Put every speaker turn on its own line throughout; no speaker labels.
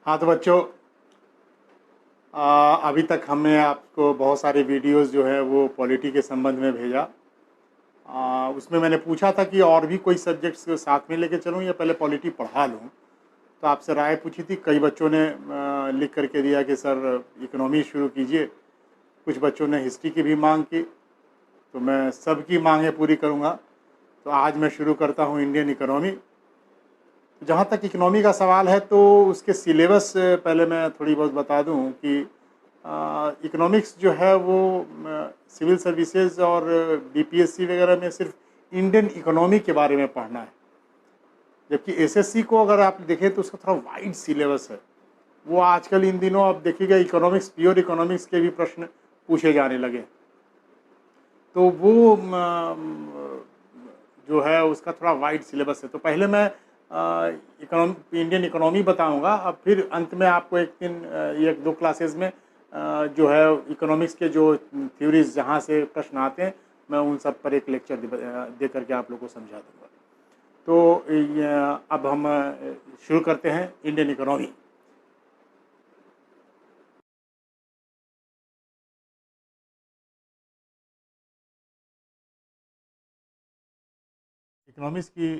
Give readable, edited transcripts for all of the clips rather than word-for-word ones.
हाँ तो बच्चों, अभी तक हमने आपको बहुत सारे वीडियोस जो है वो पॉलिटी के संबंध में भेजा। उसमें मैंने पूछा था कि और भी कोई सब्जेक्ट्स साथ में लेके चलूँ या पहले पॉलिटी पढ़ा लूँ। तो आपसे राय पूछी थी, कई बच्चों ने लिख करके दिया कि सर इकोनॉमी शुरू कीजिए। कुछ बच्चों ने हिस्ट्री की भी मांग की, तो मैं सबकी मांगें पूरी करूँगा। तो आज मैं शुरू करता हूँ इंडियन इकोनॉमी। जहाँ तक इकोनॉमी का सवाल है तो उसके सिलेबस पहले मैं थोड़ी बहुत बता दूं कि इकोनॉमिक्स जो है वो सिविल सर्विसेज और बीपीएससी वगैरह में सिर्फ इंडियन इकोनॉमी के बारे में पढ़ना है, जबकि एसएससी को अगर आप देखें तो उसका थोड़ा वाइड सिलेबस है। वो आजकल इन दिनों आप देखिएगा इकोनॉमिक्स, प्योर इकोनॉमिक्स के भी प्रश्न पूछे जाने लगे। तो वो जो है उसका थोड़ा वाइड सिलेबस है। तो पहले मैं इंडियन इकोनॉमी बताऊंगा, अब फिर अंत में आपको एक दो क्लासेस में जो है इकोनॉमिक्स के जो थ्योरीज जहाँ से प्रश्न आते हैं मैं उन सब पर एक लेक्चर दे करके आप लोगों को समझा दूंगा। तो अब हम शुरू करते हैं इंडियन इकोनॉमी। इकोनॉमिक्स की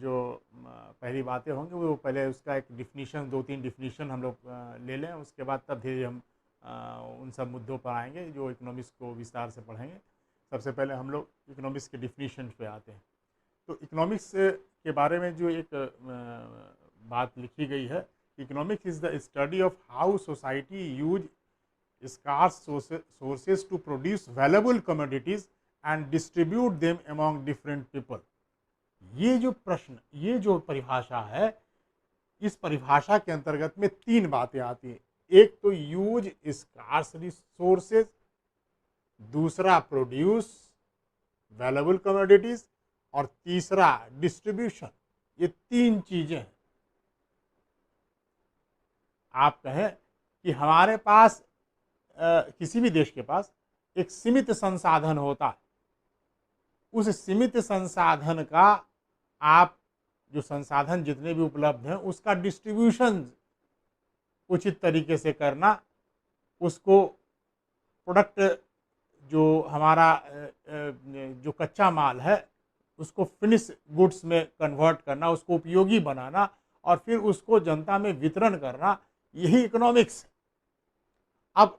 जो पहली बातें होंगी वो पहले उसका एक डिफिनीशन, दो तीन डिफिनीशन हम लोग ले लें, उसके बाद तब धीरे हम उन सब मुद्दों पर आएंगे जो इकोनॉमिक्स को विस्तार से पढ़ेंगे। सबसे पहले हम लोग इकोनॉमिक्स के डिफिनीशन पे आते हैं। तो इकोनॉमिक्स के बारे में जो एक बात लिखी गई है, economics is the study of how society use scarce sources to produce valuable commodities and distribute them among different people। ये जो प्रश्न, ये जो परिभाषा है, इस परिभाषा के अंतर्गत में तीन बातें आती हैं। एक तो यूज स्कार्स रिसोर्सेज, दूसरा प्रोड्यूस वैल्यूएबल कमोडिटीज, और तीसरा डिस्ट्रीब्यूशन। ये तीन चीजें हैं। आप कहें कि हमारे पास किसी भी देश के पास एक सीमित संसाधन होता है, उस सीमित संसाधन का आप जो संसाधन जितने भी उपलब्ध हैं उसका डिस्ट्रीब्यूशन उचित तरीके से करना, उसको प्रोडक्ट जो हमारा जो कच्चा माल है उसको फिनिश गुड्स में कन्वर्ट करना, उसको उपयोगी बनाना और फिर उसको जनता में वितरण करना, यही इकोनॉमिक्स। अब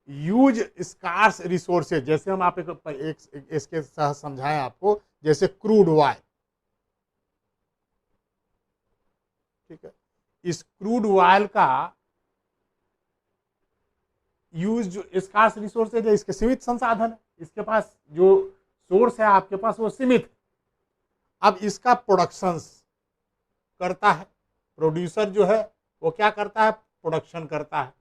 यूज स्कार्स रिसोर्सेज, जैसे हम आप एक इसके साथ समझाएं आपको, जैसे क्रूड ऑयल, ठीक है। इस क्रूड ऑयल का यूज जो स्कार्स रिसोर्सेज है, इसके सीमित संसाधन है, इसके पास जो सोर्स है आपके पास वो सीमित है। अब इसका प्रोडक्शन करता है, प्रोड्यूसर जो है वो क्या करता है, प्रोडक्शन करता है,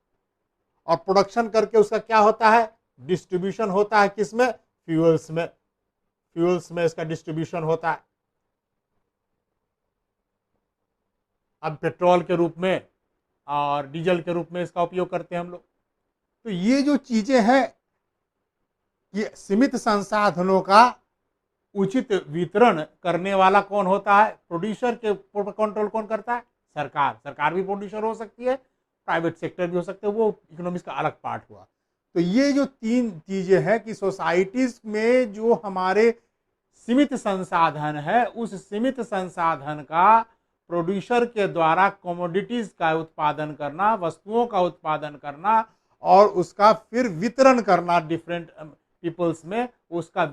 और प्रोडक्शन करके उसका क्या होता है, डिस्ट्रीब्यूशन होता है। किसमें, फ्यूल्स में। फ्यूल्स में इसका डिस्ट्रीब्यूशन होता है। अब पेट्रोल के रूप में और डीजल के रूप में इसका उपयोग करते हैं हम लोग। तो ये जो चीजें हैं, ये सीमित संसाधनों का उचित वितरण करने वाला कौन होता है, प्रोड्यूसर के कंट्रोल कौन करता है, सरकार। सरकार भी प्रोड्यूसर हो सकती है, प्राइवेट सेक्टर भी हो सकते हैं, वो इकोनॉमिक्स का अलग पार्ट हुआ। तो ये जो तीन चीजें हैं कि सोसाइटीज में जो हमारे सीमित संसाधन है, उस सीमित संसाधन का प्रोड्यूसर के द्वारा कमोडिटीज का उत्पादन करना, वस्तुओं का उत्पादन करना और उसका फिर वितरण करना डिफरेंट पीपल्स में, उसका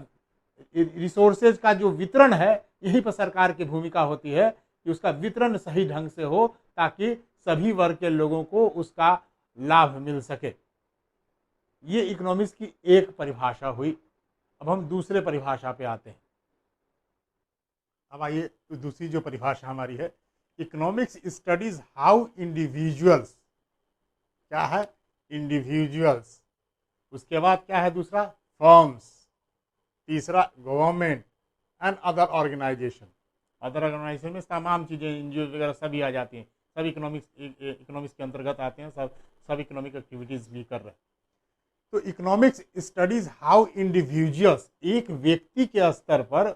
रिसोर्सेज का जो वितरण है, यहीं पर सरकार की भूमिका होती है कि उसका वितरण सही ढंग से हो ताकि सभी वर्ग के लोगों को उसका लाभ मिल सके। ये इकोनॉमिक्स की एक परिभाषा हुई। अब हम दूसरे परिभाषा पे आते हैं। अब आइए दूसरी जो परिभाषा हमारी है, इकोनॉमिक्स स्टडीज हाउ इंडिविजुअल्स, क्या है, इंडिविजुअल्स। उसके बाद क्या है दूसरा, फर्म्स, तीसरा government and other organization. Other organization में तमाम चीज़ें, एनजीओ वगैरह सभी आ जाती हैं, सब इकोनॉमिक्स के अंतर्गत आते हैं, सब इकोनॉमिक एक्टिविटीज़ भी कर रहे हैं। तो इकोनॉमिक्स स्टडीज हाउ इंडिविजुअल्स, एक व्यक्ति के स्तर पर,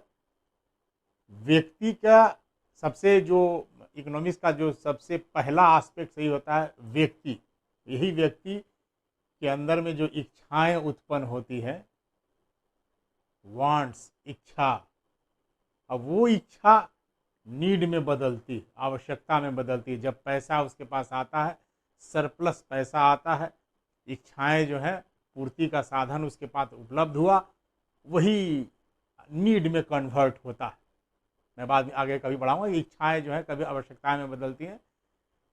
व्यक्ति का सबसे जो इकोनॉमिक्स का जो सबसे पहला एस्पेक्ट सही होता है व्यक्ति। यही व्यक्ति के अंदर में जो इच्छाएं उत्पन्न होती है, वांट्स, इच्छा, अब वो इच्छा नीड में बदलती, आवश्यकता में बदलती है। जब पैसा उसके पास आता है, सरप्लस पैसा आता है, इच्छाएं जो है पूर्ति का साधन उसके पास उपलब्ध हुआ, वही नीड में कन्वर्ट होता है। मैं बाद में आगे कभी बढ़ाऊंगा, इच्छाएं जो है कभी आवश्यकताएं में बदलती हैं।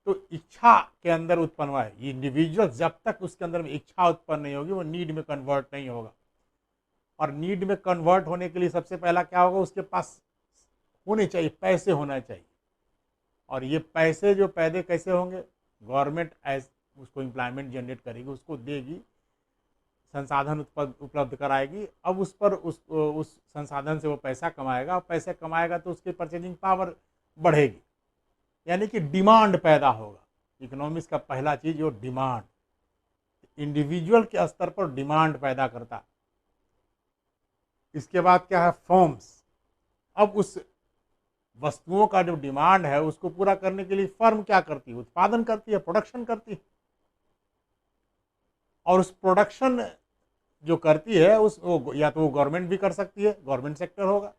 तो इच्छा के अंदर उत्पन्न हुआ है, ये इंडिविजुअल जब तक उसके अंदर में इच्छा उत्पन्न नहीं होगी वो नीड में कन्वर्ट नहीं होगा। और नीड में कन्वर्ट होने के लिए सबसे पहला क्या होगा, उसके पास होने चाहिए, पैसे होना चाहिए। और ये पैसे जो पैदे कैसे होंगे, गवर्नमेंट उसको एम्प्लॉयमेंट जनरेट करेगी, उसको देगी, संसाधन उपलब्ध कराएगी। अब उस पर उस संसाधन से वो पैसा कमाएगा, पैसे कमाएगा तो उसकी परचेजिंग पावर बढ़ेगी, यानी कि डिमांड पैदा होगा। इकोनॉमिक्स का पहला चीज जो डिमांड, इंडिविजुअल के स्तर पर डिमांड पैदा करता। इसके बाद क्या है, फर्म्स। अब उस वस्तुओं का जो डिमांड है उसको पूरा करने के लिए फर्म क्या करती है, उत्पादन करती है, प्रोडक्शन करती है। और उस प्रोडक्शन जो करती है या तो वो गवर्नमेंट भी कर सकती है, गवर्नमेंट सेक्टर होगा,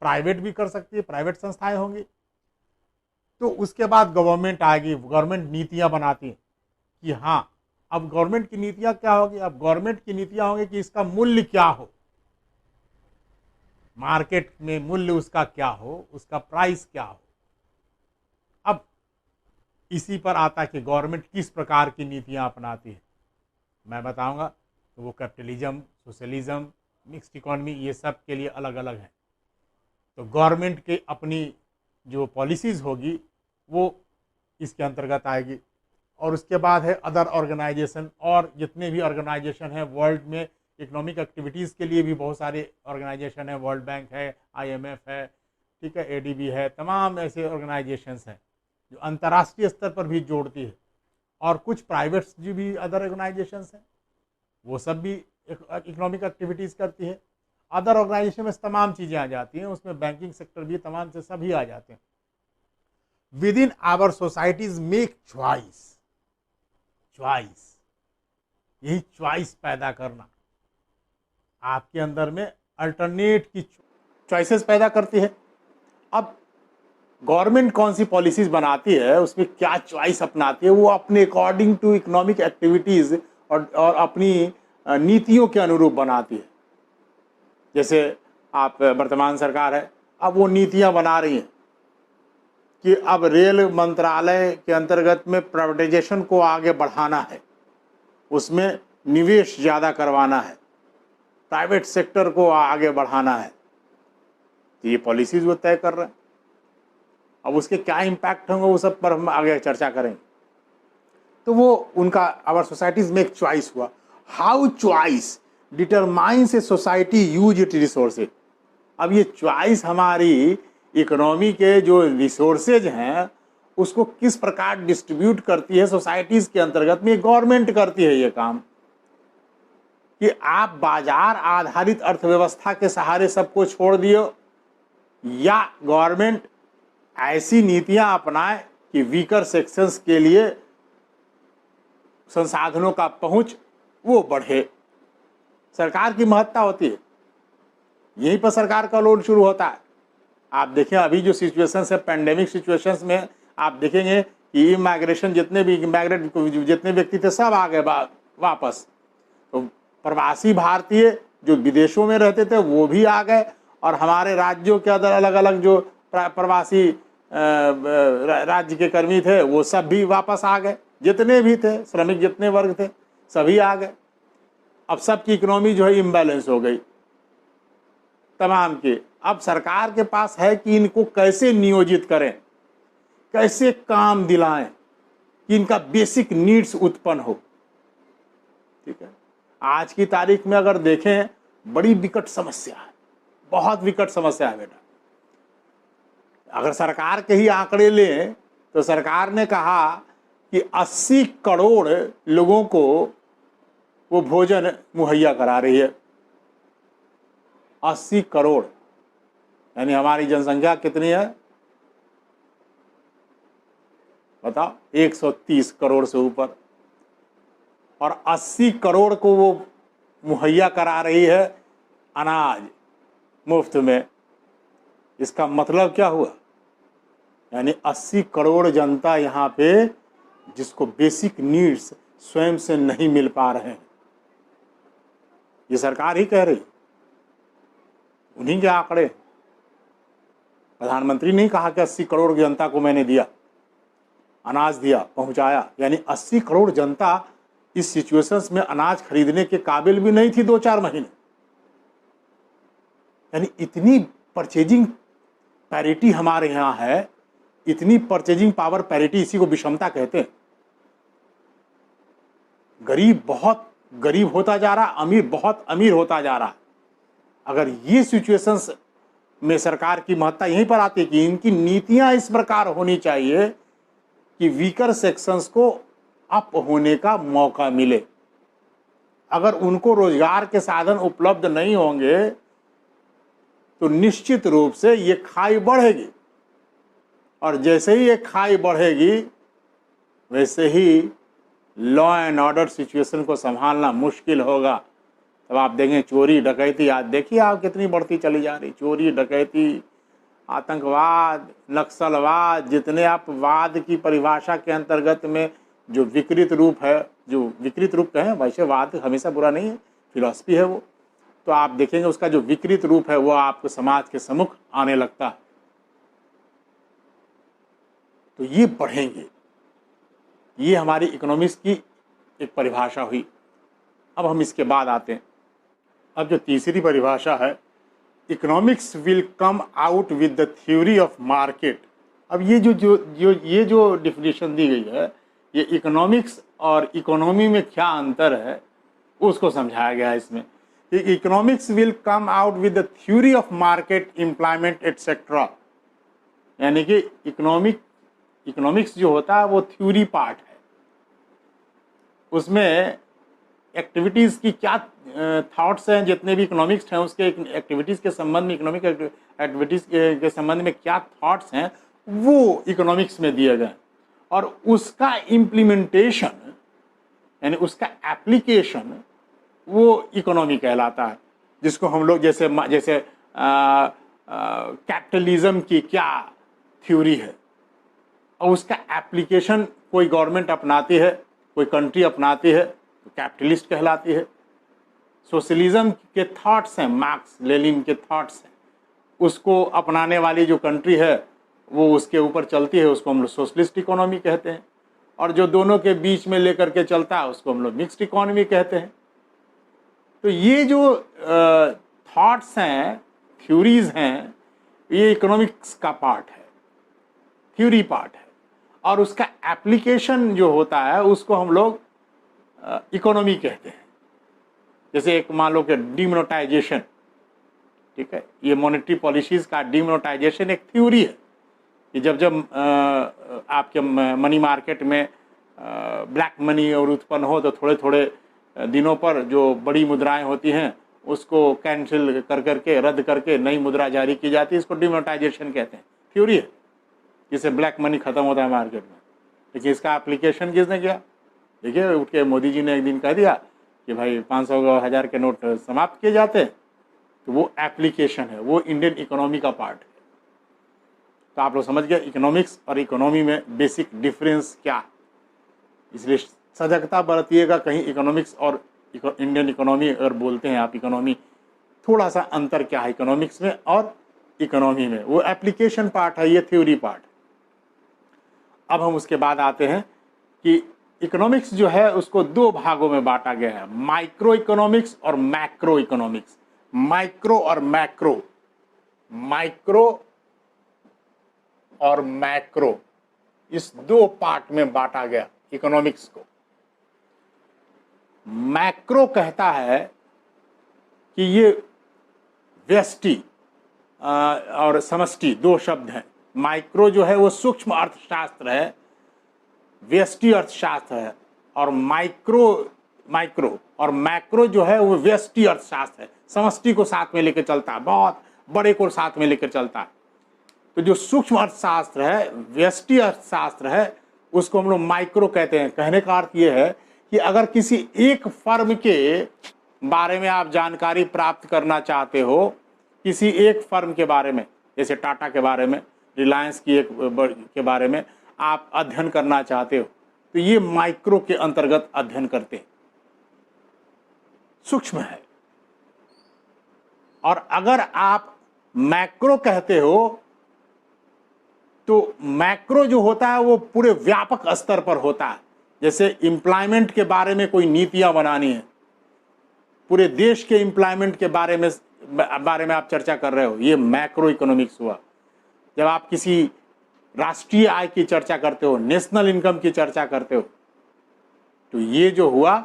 प्राइवेट भी कर सकती है, प्राइवेट संस्थाएं होंगी। तो उसके बाद गवर्नमेंट आएगी, गवर्नमेंट नीतियां बनाती है कि हाँ अब गवर्नमेंट की नीतियां क्या होगी, अब गवर्नमेंट की नीतियां होंगी कि इसका मूल्य क्या हो, मार्केट में मूल्य उसका क्या हो, उसका प्राइस क्या हो। अब इसी पर आता है कि गवर्नमेंट किस प्रकार की नीतियां अपनाती है। मैं बताऊंगा, तो वो कैपिटलिज्म, सोशलिज्म, मिक्स्ड इकोनॉमी, ये सब के लिए अलग अलग है। तो गवर्नमेंट की अपनी जो पॉलिसीज़ होगी वो इसके अंतर्गत आएगी। और उसके बाद है अदर ऑर्गेनाइजेशन, और जितने भी ऑर्गेनाइजेशन हैं वर्ल्ड में इकोनॉमिक एक्टिविटीज़ के लिए भी बहुत सारे ऑर्गेनाइजेशन है, वर्ल्ड बैंक है, IMF है, ठीक है, ADB है, तमाम ऐसे ऑर्गेनाइजेशंस हैं जो अंतर्राष्ट्रीय स्तर पर भी जोड़ती है। और कुछ प्राइवेट जो भी अदर ऑर्गेनाइजेशंस हैं वो सब भी इकोनॉमिक एक्टिविटीज़ करती है। अदर ऑर्गेनाइजेशन में तमाम चीज़ें आ जाती हैं, उसमें बैंकिंग सेक्टर भी तमाम से सभी आ जाते हैं। Within our societies make choice, choice, यही चॉइस पैदा करना आपके अंदर में अल्टरनेट की चॉइसेस पैदा करती है। अब गवर्नमेंट कौन सी पॉलिसीज बनाती है, उसमें क्या चॉइस अपनाती है, वो अपने अकॉर्डिंग टू इकोनॉमिक एक्टिविटीज़ और अपनी नीतियों के अनुरूप बनाती है। जैसे आप वर्तमान सरकार है, अब वो नीतियां बना रही हैं कि अब रेल मंत्रालय के अंतर्गत में प्राइवेटाइजेशन को आगे बढ़ाना है, उसमें निवेश ज़्यादा करवाना है, प्राइवेट सेक्टर को आगे बढ़ाना है। तो ये पॉलिसीज़ वो तय कर रहे हैं। अब उसके क्या इम्पैक्ट होंगे वो सब पर हम आगे चर्चा करेंगे। तो वो उनका आवर सोसाइटीज मेक चॉइस हुआ। How choice determines a society use it resources. अब ये चॉइस हमारी इकोनॉमी के जो रिसोर्सेज हैं उसको किस प्रकार डिस्ट्रीब्यूट करती है सोसाइटीज के अंतर्गत में, गवर्नमेंट करती है ये काम कि आप बाजार आधारित अर्थव्यवस्था के सहारे सबको छोड़ दियो, या गवर्नमेंट ऐसी नीतियां अपनाए कि वीकर सेक्शंस के लिए संसाधनों का पहुंच वो बढ़े। सरकार की महत्ता होती है, यहीं पर सरकार का लोड शुरू होता है। आप देखें अभी जो सिचुएशंस है, पेंडेमिक सिचुएशंस में आप देखेंगे कि इमाइग्रेशन जितने व्यक्ति थे सब आ गए वापस। तो प्रवासी भारतीय जो विदेशों में रहते थे वो भी आ गए, और हमारे राज्यों के अंदर अलग अलग जो प्रवासी राज्य के कर्मी थे वो सब भी वापस आ गए, जितने भी थे श्रमिक, जितने वर्ग थे सभी आ गए। अब सबकी इकोनॉमी जो है इम्बैलेंस हो गई तमाम की। अब सरकार के पास है कि इनको कैसे नियोजित करें, कैसे काम दिलाएं कि इनका बेसिक नीड्स उत्पन्न हो। ठीक है, आज की तारीख में अगर देखें बड़ी विकट समस्या है, बहुत विकट समस्या है बेटा। अगर सरकार के ही आंकड़े लें तो सरकार ने कहा कि 80 करोड़ लोगों को वो भोजन मुहैया करा रही है। 80 करोड़, यानी हमारी जनसंख्या कितनी है, बताओ, 130 करोड़ से ऊपर, और 80 करोड़ को वो मुहैया करा रही है अनाज मुफ्त में। इसका मतलब क्या हुआ? यानी 80 करोड़ जनता यहाँ पे जिसको बेसिक नीड्स स्वयं से नहीं मिल पा रहे हैं, ये सरकार ही कह रही, उन्हीं के आंकड़े। प्रधानमंत्री ने कहा कि 80 करोड़ जनता को मैंने दिया, अनाज दिया, पहुंचाया। यानी 80 करोड़ जनता इस सिचुएशंस में अनाज खरीदने के काबिल भी नहीं थी 2-4 महीने। यानी इतनी परचेजिंग पैरिटी हमारे यहाँ है, इतनी परचेजिंग पावर पैरिटी, इसी को विषमता कहते हैं। गरीब बहुत गरीब होता जा रहा, अमीर बहुत अमीर होता जा रहा। अगर ये सिचुएशंस में सरकार की महत्ता यहीं पर आती है कि इनकी नीतियां इस प्रकार होनी चाहिए कि वीकर सेक्शंस को अप होने का मौका मिले। अगर उनको रोजगार के साधन उपलब्ध नहीं होंगे तो निश्चित रूप से ये खाई बढ़ेगी, और जैसे ही ये खाई बढ़ेगी वैसे ही लॉ एंड ऑर्डर सिचुएशन को संभालना मुश्किल होगा। तब आप देखें चोरी डकैती, आज देखिए आप कितनी बढ़ती चली जा रही, चोरी डकैती, आतंकवाद, नक्सलवाद, जितने आप वाद की परिभाषा के अंतर्गत में जो विकृत रूप है, जो विकृत रूप कहें, वैसे वाद हमेशा बुरा नहीं है, फिलॉसफी है वो, तो आप देखेंगे उसका जो विकृत रूप है वो आपको समाज के सम्मुख आने लगता है। तो ये बढ़ेंगे, ये हमारी इकोनॉमिक्स की एक परिभाषा हुई। अब हम इसके बाद आते हैं, अब जो तीसरी परिभाषा है, economics will come out with the theory of market. अब ये जो डिफिनेशन दी गई है, ये इकोनॉमिक्स और इकोनॉमी में क्या अंतर है उसको समझाया गया है इसमें। Economics will come out with the theory of market, employment etcetera. यानी कि इकोनॉमिक्स जो होता है वो थ्योरी पार्ट है, उसमें एक्टिविटीज़ की क्या थॉट्स हैं, जितने भी इकोनॉमिक्स हैं उसके एक्टिविटीज़ के संबंध में, इकोनॉमिक एक्टिविटीज़ के संबंध में क्या थॉट्स हैं वो इकोनॉमिक्स में दिए गए, और उसका इम्प्लीमेंटेशन यानी उसका एप्लीकेशन वो इकोनॉमी कहलाता है, जिसको हम लोग जैसे कैपिटलिज्म की क्या थ्योरी है और उसका एप्लीकेशन कोई गवर्नमेंट अपनाती है, कोई कंट्री अपनाती है तो कैपिटलिस्ट कहलाती है। सोशलिज्म के थॉट्स हैं, मार्क्स लेनिन के थॉट्स हैं, उसको अपनाने वाली जो कंट्री है वो उसके ऊपर चलती है, उसको हम लोग सोशलिस्ट इकोनॉमी कहते हैं, और जो दोनों के बीच में लेकर के चलता है उसको हम लोग मिक्स्ड इकोनॉमी कहते हैं। तो ये जो थॉट्स हैं, थ्योरीज हैं, ये इकोनॉमिक्स का पार्ट है, थ्योरी पार्ट है, और उसका एप्लीकेशन जो होता है उसको हम लोग इकोनॉमी कहते हैं। जैसे एक मान लो कि डिमोनेटाइजेशन, ठीक है, ये मॉनेटरी पॉलिसीज़ का डिमोनेटाइजेशन एक थ्योरी है कि जब आपके मनी मार्केट में ब्लैक मनी और उत्पन्न हो तो थोड़े थोड़े दिनों पर जो बड़ी मुद्राएं होती हैं उसको कैंसिल करके रद्द करके नई मुद्रा जारी की जाती है, इसको डिमोनेटाइजेशन कहते हैं, थ्योरी है, जिससे ब्लैक मनी खत्म होता है मार्केट में। लेकिन इसका एप्लीकेशन किसने किया? देखिए उठ के मोदी जी ने एक दिन कह दिया कि भाई 500 1000 के नोट समाप्त किए जाते हैं, तो वो एप्लीकेशन है, वो इंडियन इकोनॉमी का पार्ट है। तो आप लोग समझ गए इकोनॉमिक्स और इकोनॉमी में बेसिक डिफरेंस क्या है, इसलिए सजगता बरतिएगा, कहीं इकोनॉमिक्स और इंडियन इकोनॉमी अगर बोलते हैं आप, इकोनॉमी थोड़ा सा अंतर क्या है इकोनॉमिक्स में और इकोनॉमी में, वो एप्लीकेशन पार्ट है, ये थ्योरी पार्ट। अब हम उसके बाद आते हैं कि इकोनॉमिक्स जो है उसको दो भागों में बांटा गया है, माइक्रो इकोनॉमिक्स और मैक्रो इकोनॉमिक्स। माइक्रो और मैक्रो, माइक्रो और मैक्रो, इस दो पार्ट में बांटा गया इकोनॉमिक्स को। मैक्रो कहता है कि ये व्यष्टि और समष्टि दो शब्द हैं। माइक्रो जो है वो सूक्ष्म अर्थशास्त्र है, व्यष्टि अर्थशास्त्र है, और माइक्रो और मैक्रो जो है वो व्यष्टि अर्थशास्त्र है, समष्टि को साथ में लेकर चलता है, बहुत बड़े को साथ में लेकर चलता है। तो जो सूक्ष्म अर्थशास्त्र है, व्यष्टि अर्थशास्त्र है, उसको हम लोग माइक्रो कहते हैं। कहने का अर्थ ये है कि अगर किसी एक फर्म के बारे में आप जानकारी प्राप्त करना चाहते हो, किसी एक फर्म के बारे में, जैसे टाटा के बारे में, रिलायंस की एक के बारे में आप अध्ययन करना चाहते हो, तो ये माइक्रो के अंतर्गत अध्ययन करते हैं, सूक्ष्म है। और अगर आप मैक्रो कहते हो तो मैक्रो जो होता है वो पूरे व्यापक स्तर पर होता है। जैसे एम्प्लॉयमेंट के बारे में कोई नीतियां बनानी है, पूरे देश के एम्प्लॉयमेंट के बारे में आप चर्चा कर रहे हो, ये मैक्रो इकोनॉमिक्स हुआ। जब आप किसी राष्ट्रीय आय की चर्चा करते हो, नेशनल इनकम की चर्चा करते हो, तो ये जो हुआ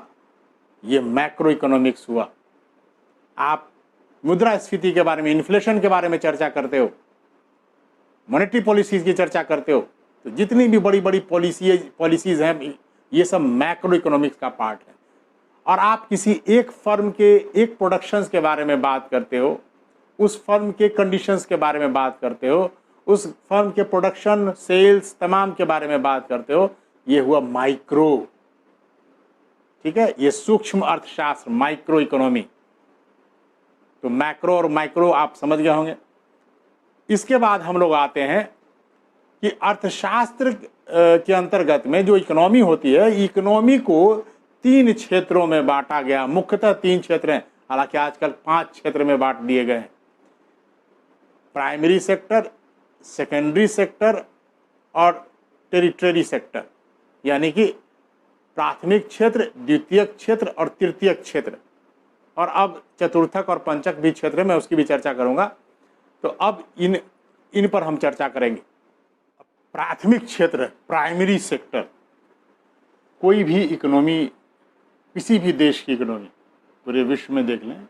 ये मैक्रो इकोनॉमिक्स हुआ। आप मुद्रास्फीति के बारे में, इन्फ्लेशन के बारे में चर्चा करते हो, मॉनेटरी पॉलिसीज की चर्चा करते हो, तो जितनी भी बड़ी बड़ी पॉलिसीज हैं ये सब मैक्रो इकोनॉमिक्स का पार्ट है। और आप किसी एक फर्म के एक प्रोडक्शंस के बारे में बात करते हो, उस फर्म के कंडीशंस के बारे में बात करते हो, उस फर्म के प्रोडक्शन, सेल्स, तमाम के बारे में बात करते हो, ये हुआ माइक्रो। ठीक है, ये सूक्ष्म अर्थशास्त्र, माइक्रो इकोनॉमी। तो मैक्रो और माइक्रो आप समझ गए होंगे। इसके बाद हम लोग आते हैं कि अर्थशास्त्र के अंतर्गत में जो इकोनॉमी होती है, इकोनॉमी को 3 क्षेत्रों में बांटा गया। मुख्यतः 3 क्षेत्र हैं, हालांकि आजकल 5 क्षेत्र में बांट दिए गए हैं। प्राइमरी सेक्टर, सेकेंडरी सेक्टर और टेरिटरी सेक्टर, यानी कि प्राथमिक क्षेत्र, द्वितीयक क्षेत्र और तृतीयक क्षेत्र। और अब चतुर्थक और पंचक भी क्षेत्र में, उसकी भी चर्चा करूंगा। तो अब इन पर हम चर्चा करेंगे। प्राथमिक क्षेत्र, प्राइमरी सेक्टर, कोई भी इकोनॉमी, किसी भी देश की इकोनॉमी पूरे विश्व में देख लें,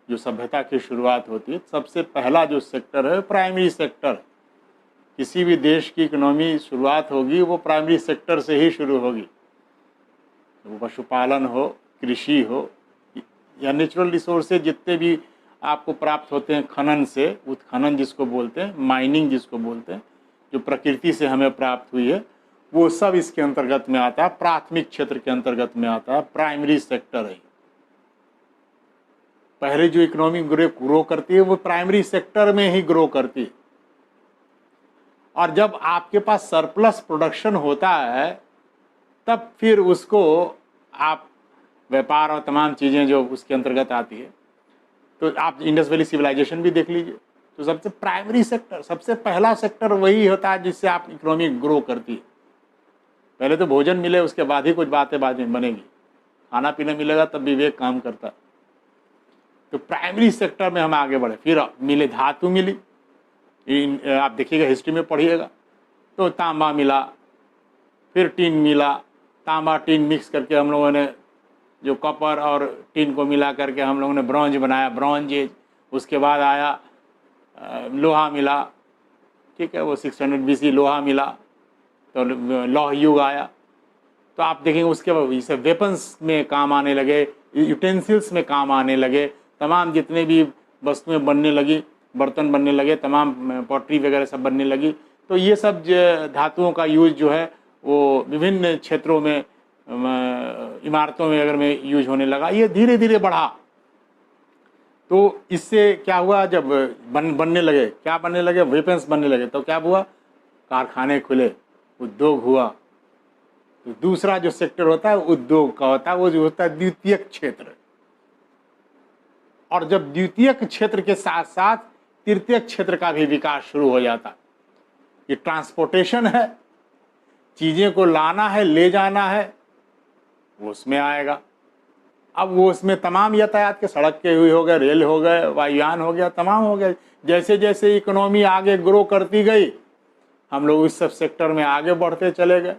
जो सभ्यता की शुरुआत होती है, सबसे पहला जो सेक्टर है प्राइमरी सेक्टर। किसी भी देश की इकोनॉमी शुरुआत होगी वो प्राइमरी सेक्टर से ही शुरू होगी। वो पशुपालन हो, कृषि हो, या नेचुरल रिसोर्सेज जितने भी आपको प्राप्त होते हैं खनन से, उत्खनन जिसको बोलते हैं, माइनिंग जिसको बोलते हैं, जो प्रकृति से हमें प्राप्त हुई है, वो सब इसके अंतर्गत में आता है, प्राथमिक क्षेत्र के अंतर्गत में आता है, प्राइमरी सेक्टर है। पहले जो इकोनॉमी ग्रो करती है वो प्राइमरी सेक्टर में ही ग्रो करती है। और जब आपके पास सरप्लस प्रोडक्शन होता है तब फिर उसको आप व्यापार और तमाम चीज़ें जो उसके अंतर्गत आती है, तो आप इंडस वैली सिविलाइजेशन भी देख लीजिए, तो सबसे प्राइमरी सेक्टर, सबसे पहला सेक्टर वही होता है जिससे आप इकोनॉमी ग्रो करती है। पहले तो भोजन मिले, उसके बाद ही कुछ बातें बनेगी। खाना पीना मिलेगा तब विवेक काम करता। तो प्राइमरी सेक्टर में हम आगे बढ़े, फिर मिले धातु मिली, आप देखिएगा हिस्ट्री में पढ़िएगा, तो तांबा मिला, फिर टीन मिला, तांबा टीन मिक्स करके हम लोगों ने जो कॉपर और टीन को मिला करके हम लोगों ने ब्रॉन्ज बनाया, ब्रॉन्ज एज। उसके बाद आया लोहा मिला, ठीक है, वो 600 BC लोहा मिला, तो लौह युग आया। तो आप देखेंगे उसके बाद इसे वेपन्स में काम आने लगे, यूटेंसिल्स में काम आने लगे, तमाम जितने भी वस्तुएं बनने लगी, बर्तन बनने लगे, तमाम पॉटरी वगैरह सब बनने लगी। तो ये सब धातुओं का यूज जो है वो विभिन्न क्षेत्रों में, इमारतों में अगर में यूज होने लगा। ये धीरे धीरे बढ़ा। तो इससे क्या हुआ, जब बनने लगे, क्या बनने लगे, वेपन्स बनने लगे, तो क्या हुआ, कारखाने खुले, उद्योग हुआ। तो दूसरा जो सेक्टर होता है उद्योग का होता है, वो जो होता है द्वितीयक क्षेत्र। और जब द्वितीयक क्षेत्र के साथ साथ तृतीयक क्षेत्र का भी विकास शुरू हो जाता। ये ट्रांसपोर्टेशन है, चीज़ें को लाना है, ले जाना है, वो उसमें आएगा। अब वो उसमें तमाम यातायात के, सड़क के हुए हो गए, रेल हो गए, वायुयान हो गया, तमाम हो गए। जैसे जैसे इकोनॉमी आगे ग्रो करती गई, हम लोग इस सब सेक्टर में आगे बढ़ते चले गए।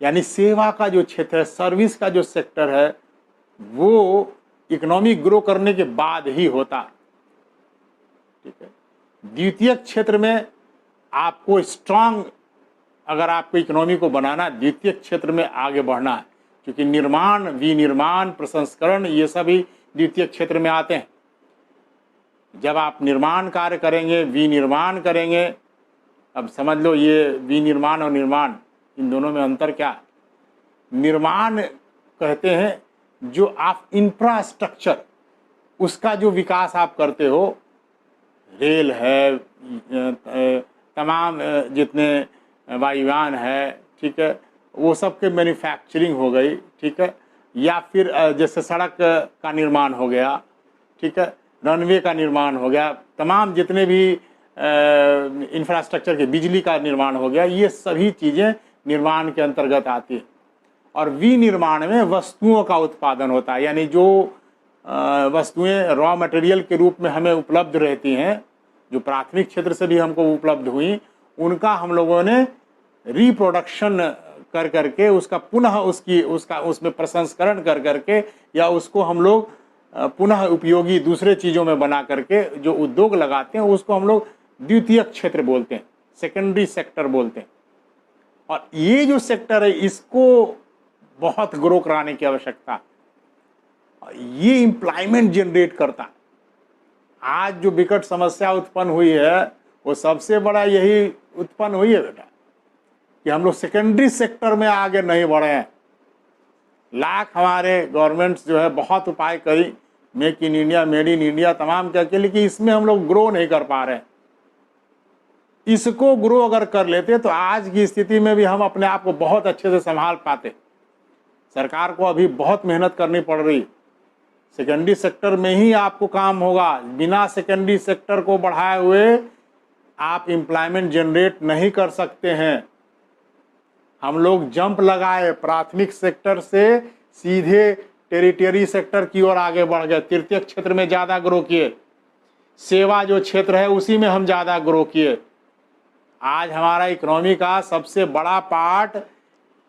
यानी सेवा का जो क्षेत्र है, सर्विस का जो सेक्टर है, वो इकोनॉमी ग्रो करने के बाद ही होता। ठीक है, द्वितीयक क्षेत्र में आपको स्ट्रांग, अगर आपको इकोनॉमी को बनाना, द्वितीयक क्षेत्र में आगे बढ़ना है, क्योंकि निर्माण, विनिर्माण, प्रसंस्करण, ये सभी द्वितीयक क्षेत्र में आते हैं। जब आप निर्माण कार्य करेंगे, विनिर्माण करेंगे, अब समझ लो ये विनिर्माण और निर्माण, इन दोनों में अंतर क्या है? निर्माण कहते हैं जो आप इंफ्रास्ट्रक्चर, उसका जो विकास आप करते हो, रेल है, तमाम जितने वायुयान है, ठीक है, वो सब के मैन्युफैक्चरिंग हो गई, ठीक है, या फिर जैसे सड़क का निर्माण हो गया, ठीक है, रनवे का निर्माण हो गया, तमाम जितने भी इंफ्रास्ट्रक्चर के, बिजली का निर्माण हो गया, ये सभी चीज़ें निर्माण के अंतर्गत आती है। और विनिर्माण में वस्तुओं का उत्पादन होता है, यानी जो वस्तुएं रॉ मटेरियल के रूप में हमें उपलब्ध रहती हैं, जो प्राथमिक क्षेत्र से भी हमको उपलब्ध हुई, उनका हम लोगों ने रिप्रोडक्शन कर करके उसका पुनः उसमें प्रसंस्करण कर करके, या उसको हम लोग पुनः उपयोगी दूसरे चीज़ों में बना करके जो उद्योग लगाते हैं, उसको हम लोग द्वितीयक क्षेत्र बोलते हैं, सेकेंडरी सेक्टर बोलते हैं। और ये जो सेक्टर है, इसको बहुत ग्रो कराने की आवश्यकता, ये एम्प्लॉयमेंट जनरेट करता। आज जो विकट समस्या उत्पन्न हुई है, वो सबसे बड़ा यही उत्पन्न हुई है बेटा, कि हम लोग सेकेंडरी सेक्टर में आगे नहीं बढ़े हैं। लाख हमारे गवर्नमेंट्स जो है बहुत उपाय करी, make in India, made in India, तमाम करके, लेकिन इसमें हम लोग ग्रो नहीं कर पा रहे हैं। इसको ग्रो अगर कर लेते तो आज की स्थिति में भी हम अपने आप को बहुत अच्छे से संभाल पाते। सरकार को अभी बहुत मेहनत करनी पड़ रही, सेकेंडरी सेक्टर में ही आपको काम होगा। बिना सेकेंडरी सेक्टर को बढ़ाए हुए आप एम्प्लॉयमेंट जनरेट नहीं कर सकते हैं। हम लोग जंप लगाए, प्राथमिक सेक्टर से सीधे टेरिटरी सेक्टर की ओर आगे बढ़ गए, तृतीय क्षेत्र में ज़्यादा ग्रो किए, सेवा जो क्षेत्र है उसी में हम ज़्यादा ग्रो किए। आज हमारा इकोनॉमी का सबसे बड़ा पार्ट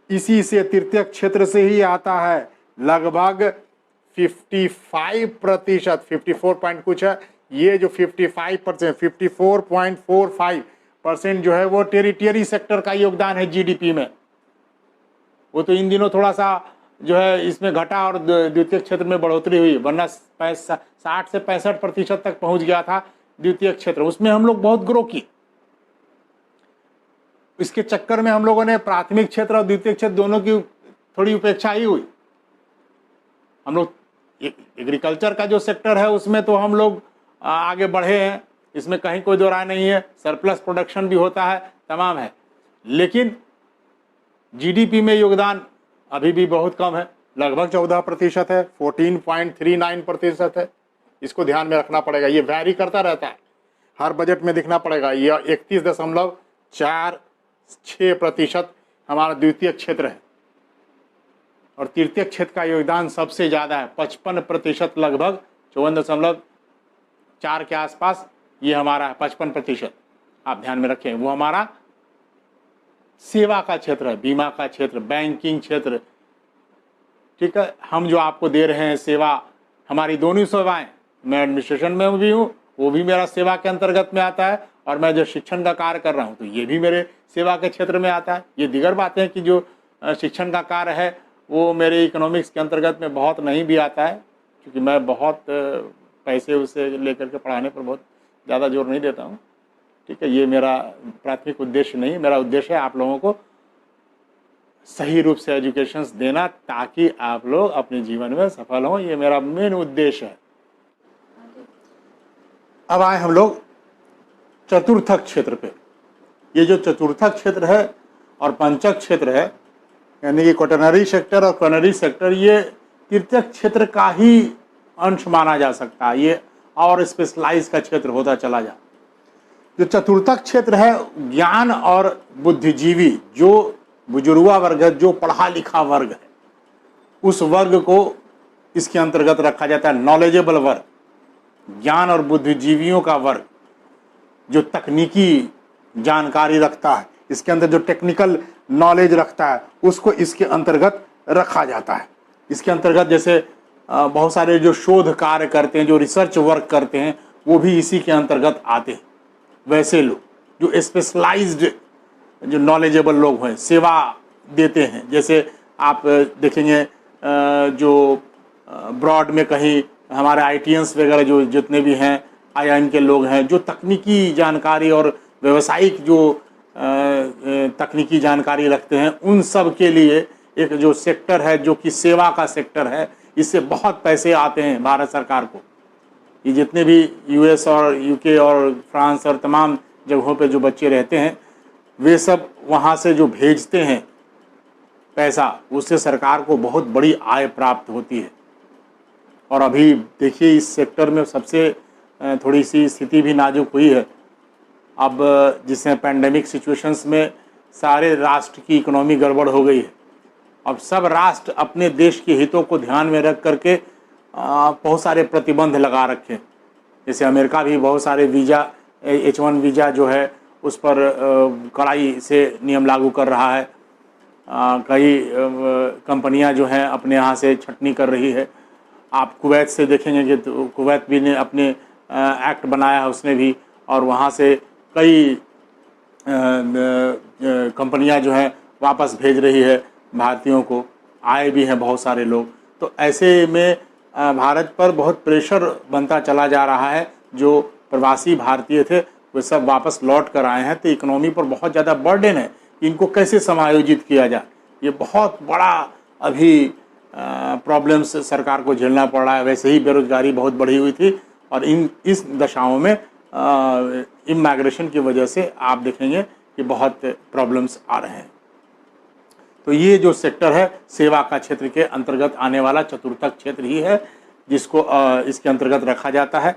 इसी से, तृतीय क्षेत्र से ही आता है। लगभग 55%, 54 पॉइंट कुछ है, ये जो 55%, 54.45% जो है वो टेरिटरी सेक्टर का योगदान है जीडीपी में। वो तो इन दिनों थोड़ा सा जो है इसमें घटा और द्वितीय क्षेत्र में बढ़ोतरी हुई, वरना 60 से 65% तक पहुंच गया था द्वितीय क्षेत्र, उसमें हम लोग बहुत ग्रो किए। इसके चक्कर में हम लोगों ने प्राथमिक क्षेत्र और द्वितीय क्षेत्र दोनों की थोड़ी उपेक्षा ही हुई। हम लोग एग्रीकल्चर का जो सेक्टर है उसमें तो हम लोग आगे बढ़े हैं, इसमें कहीं कोई दो राय नहीं है, सरप्लस प्रोडक्शन भी होता है, तमाम है, लेकिन जीडीपी में योगदान अभी भी बहुत कम है, लगभग 14% है, 14.39% है। इसको ध्यान में रखना पड़ेगा, ये वैरी करता रहता है, हर बजट में दिखना पड़ेगा। यह 31.46% हमारा द्वितीय क्षेत्र है, और तृतीय क्षेत्र का योगदान सबसे ज़्यादा है, 55%, लगभग 54.4 के आसपास ये हमारा है, 55%। आप ध्यान में रखें, वो हमारा सेवा का क्षेत्र है, बीमा का क्षेत्र, बैंकिंग क्षेत्र, ठीक है। हम जो आपको दे रहे हैं सेवा, हमारी दोनों सेवाएं, मैं एडमिनिस्ट्रेशन में भी हूँ, वो भी मेरा सेवा के अंतर्गत में आता है, और मैं जो शिक्षण का कार्य कर रहा हूँ तो ये भी मेरे सेवा के क्षेत्र में आता है। ये दीगर बातें हैं कि जो शिक्षण का कार्य है वो मेरे इकोनॉमिक्स के अंतर्गत में बहुत नहीं भी आता है, क्योंकि मैं बहुत पैसे उसे लेकर के पढ़ाने पर बहुत ज़्यादा जोर नहीं देता हूँ, ठीक है। ये मेरा प्राथमिक उद्देश्य नहीं, मेरा उद्देश्य है आप लोगों को सही रूप से एजुकेशन देना, ताकि आप लोग अपने जीवन में सफल हों, ये मेरा मेन उद्देश्य है। अब आए हम लोग चतुर्थक क्षेत्र पे। ये जो चतुर्थक क्षेत्र है और पंचक क्षेत्र है, यानी कि क्वाटरनरी सेक्टर और क्वार्नरी सेक्टर, ये तृतीय क्षेत्र का ही अंश माना जा सकता है, ये और स्पेशलाइज का क्षेत्र होता चला जा। जो चतुर्थक क्षेत्र है, ज्ञान और बुद्धिजीवी, जो बुजुर्गा वर्ग है, जो पढ़ा लिखा वर्ग है, उस वर्ग को इसके अंतर्गत रखा जाता है। नॉलेजेबल वर्ग, ज्ञान और बुद्धिजीवियों का वर्ग, जो तकनीकी जानकारी रखता है, इसके अंदर जो टेक्निकल नॉलेज रखता है, उसको इसके अंतर्गत रखा जाता है। इसके अंतर्गत जैसे बहुत सारे जो शोध कार्य करते हैं, जो रिसर्च वर्क करते हैं, वो भी इसी के अंतर्गत आते हैं। वैसे लोग जो स्पेशलाइज्ड, जो नॉलेजेबल लोग हैं, सेवा देते हैं, जैसे आप देखेंगे जो ब्रॉड में कहीं हमारे आईटीएंस वगैरह जो जितने भी हैं, आईआईएम के लोग हैं, जो तकनीकी जानकारी और व्यावसायिक जो तकनीकी जानकारी रखते हैं, उन सब के लिए एक जो सेक्टर है जो कि सेवा का सेक्टर है, इससे बहुत पैसे आते हैं भारत सरकार को। ये जितने भी यूएस और यूके और फ्रांस और तमाम जगहों पे जो बच्चे रहते हैं, वे सब वहाँ से जो भेजते हैं पैसा, उससे सरकार को बहुत बड़ी आय प्राप्त होती है। और अभी देखिए इस सेक्टर में सबसे थोड़ी सी स्थिति भी नाजुक हुई है। अब जिसमें पैंडेमिक सिचुएशंस में सारे राष्ट्र की इकोनॉमी गड़बड़ हो गई है। अब सब राष्ट्र अपने देश के हितों को ध्यान में रख करके बहुत सारे प्रतिबंध लगा रखे। जैसे अमेरिका भी बहुत सारे वीज़ा, H1 वीज़ा जो है उस पर कड़ाई से नियम लागू कर रहा है। कई कंपनियां जो हैं अपने यहाँ से छटनी कर रही है। आप कुवैत से देखेंगे कि तो कुवैत भी ने अपने एक्ट बनाया है उसने भी, और वहाँ से कई कंपनियां जो हैं वापस भेज रही है भारतीयों को, आए भी हैं बहुत सारे लोग। तो ऐसे में भारत पर बहुत प्रेशर बनता चला जा रहा है। जो प्रवासी भारतीय थे वे सब वापस लौट कर आए हैं, तो इकोनॉमी पर बहुत ज़्यादा बर्डन है। इनको कैसे समायोजित किया जाए, ये बहुत बड़ा अभी प्रॉब्लम्स सरकार को झेलना पड़ रहा है। वैसे ही बेरोजगारी बहुत बढ़ी हुई थी, और इस दशाओं में इमिग्रेशन की वजह से आप देखेंगे कि बहुत प्रॉब्लम्स आ रहे हैं। तो ये जो सेक्टर है सेवा का क्षेत्र के अंतर्गत आने वाला चतुर्थक क्षेत्र ही है, जिसको इसके अंतर्गत रखा जाता है।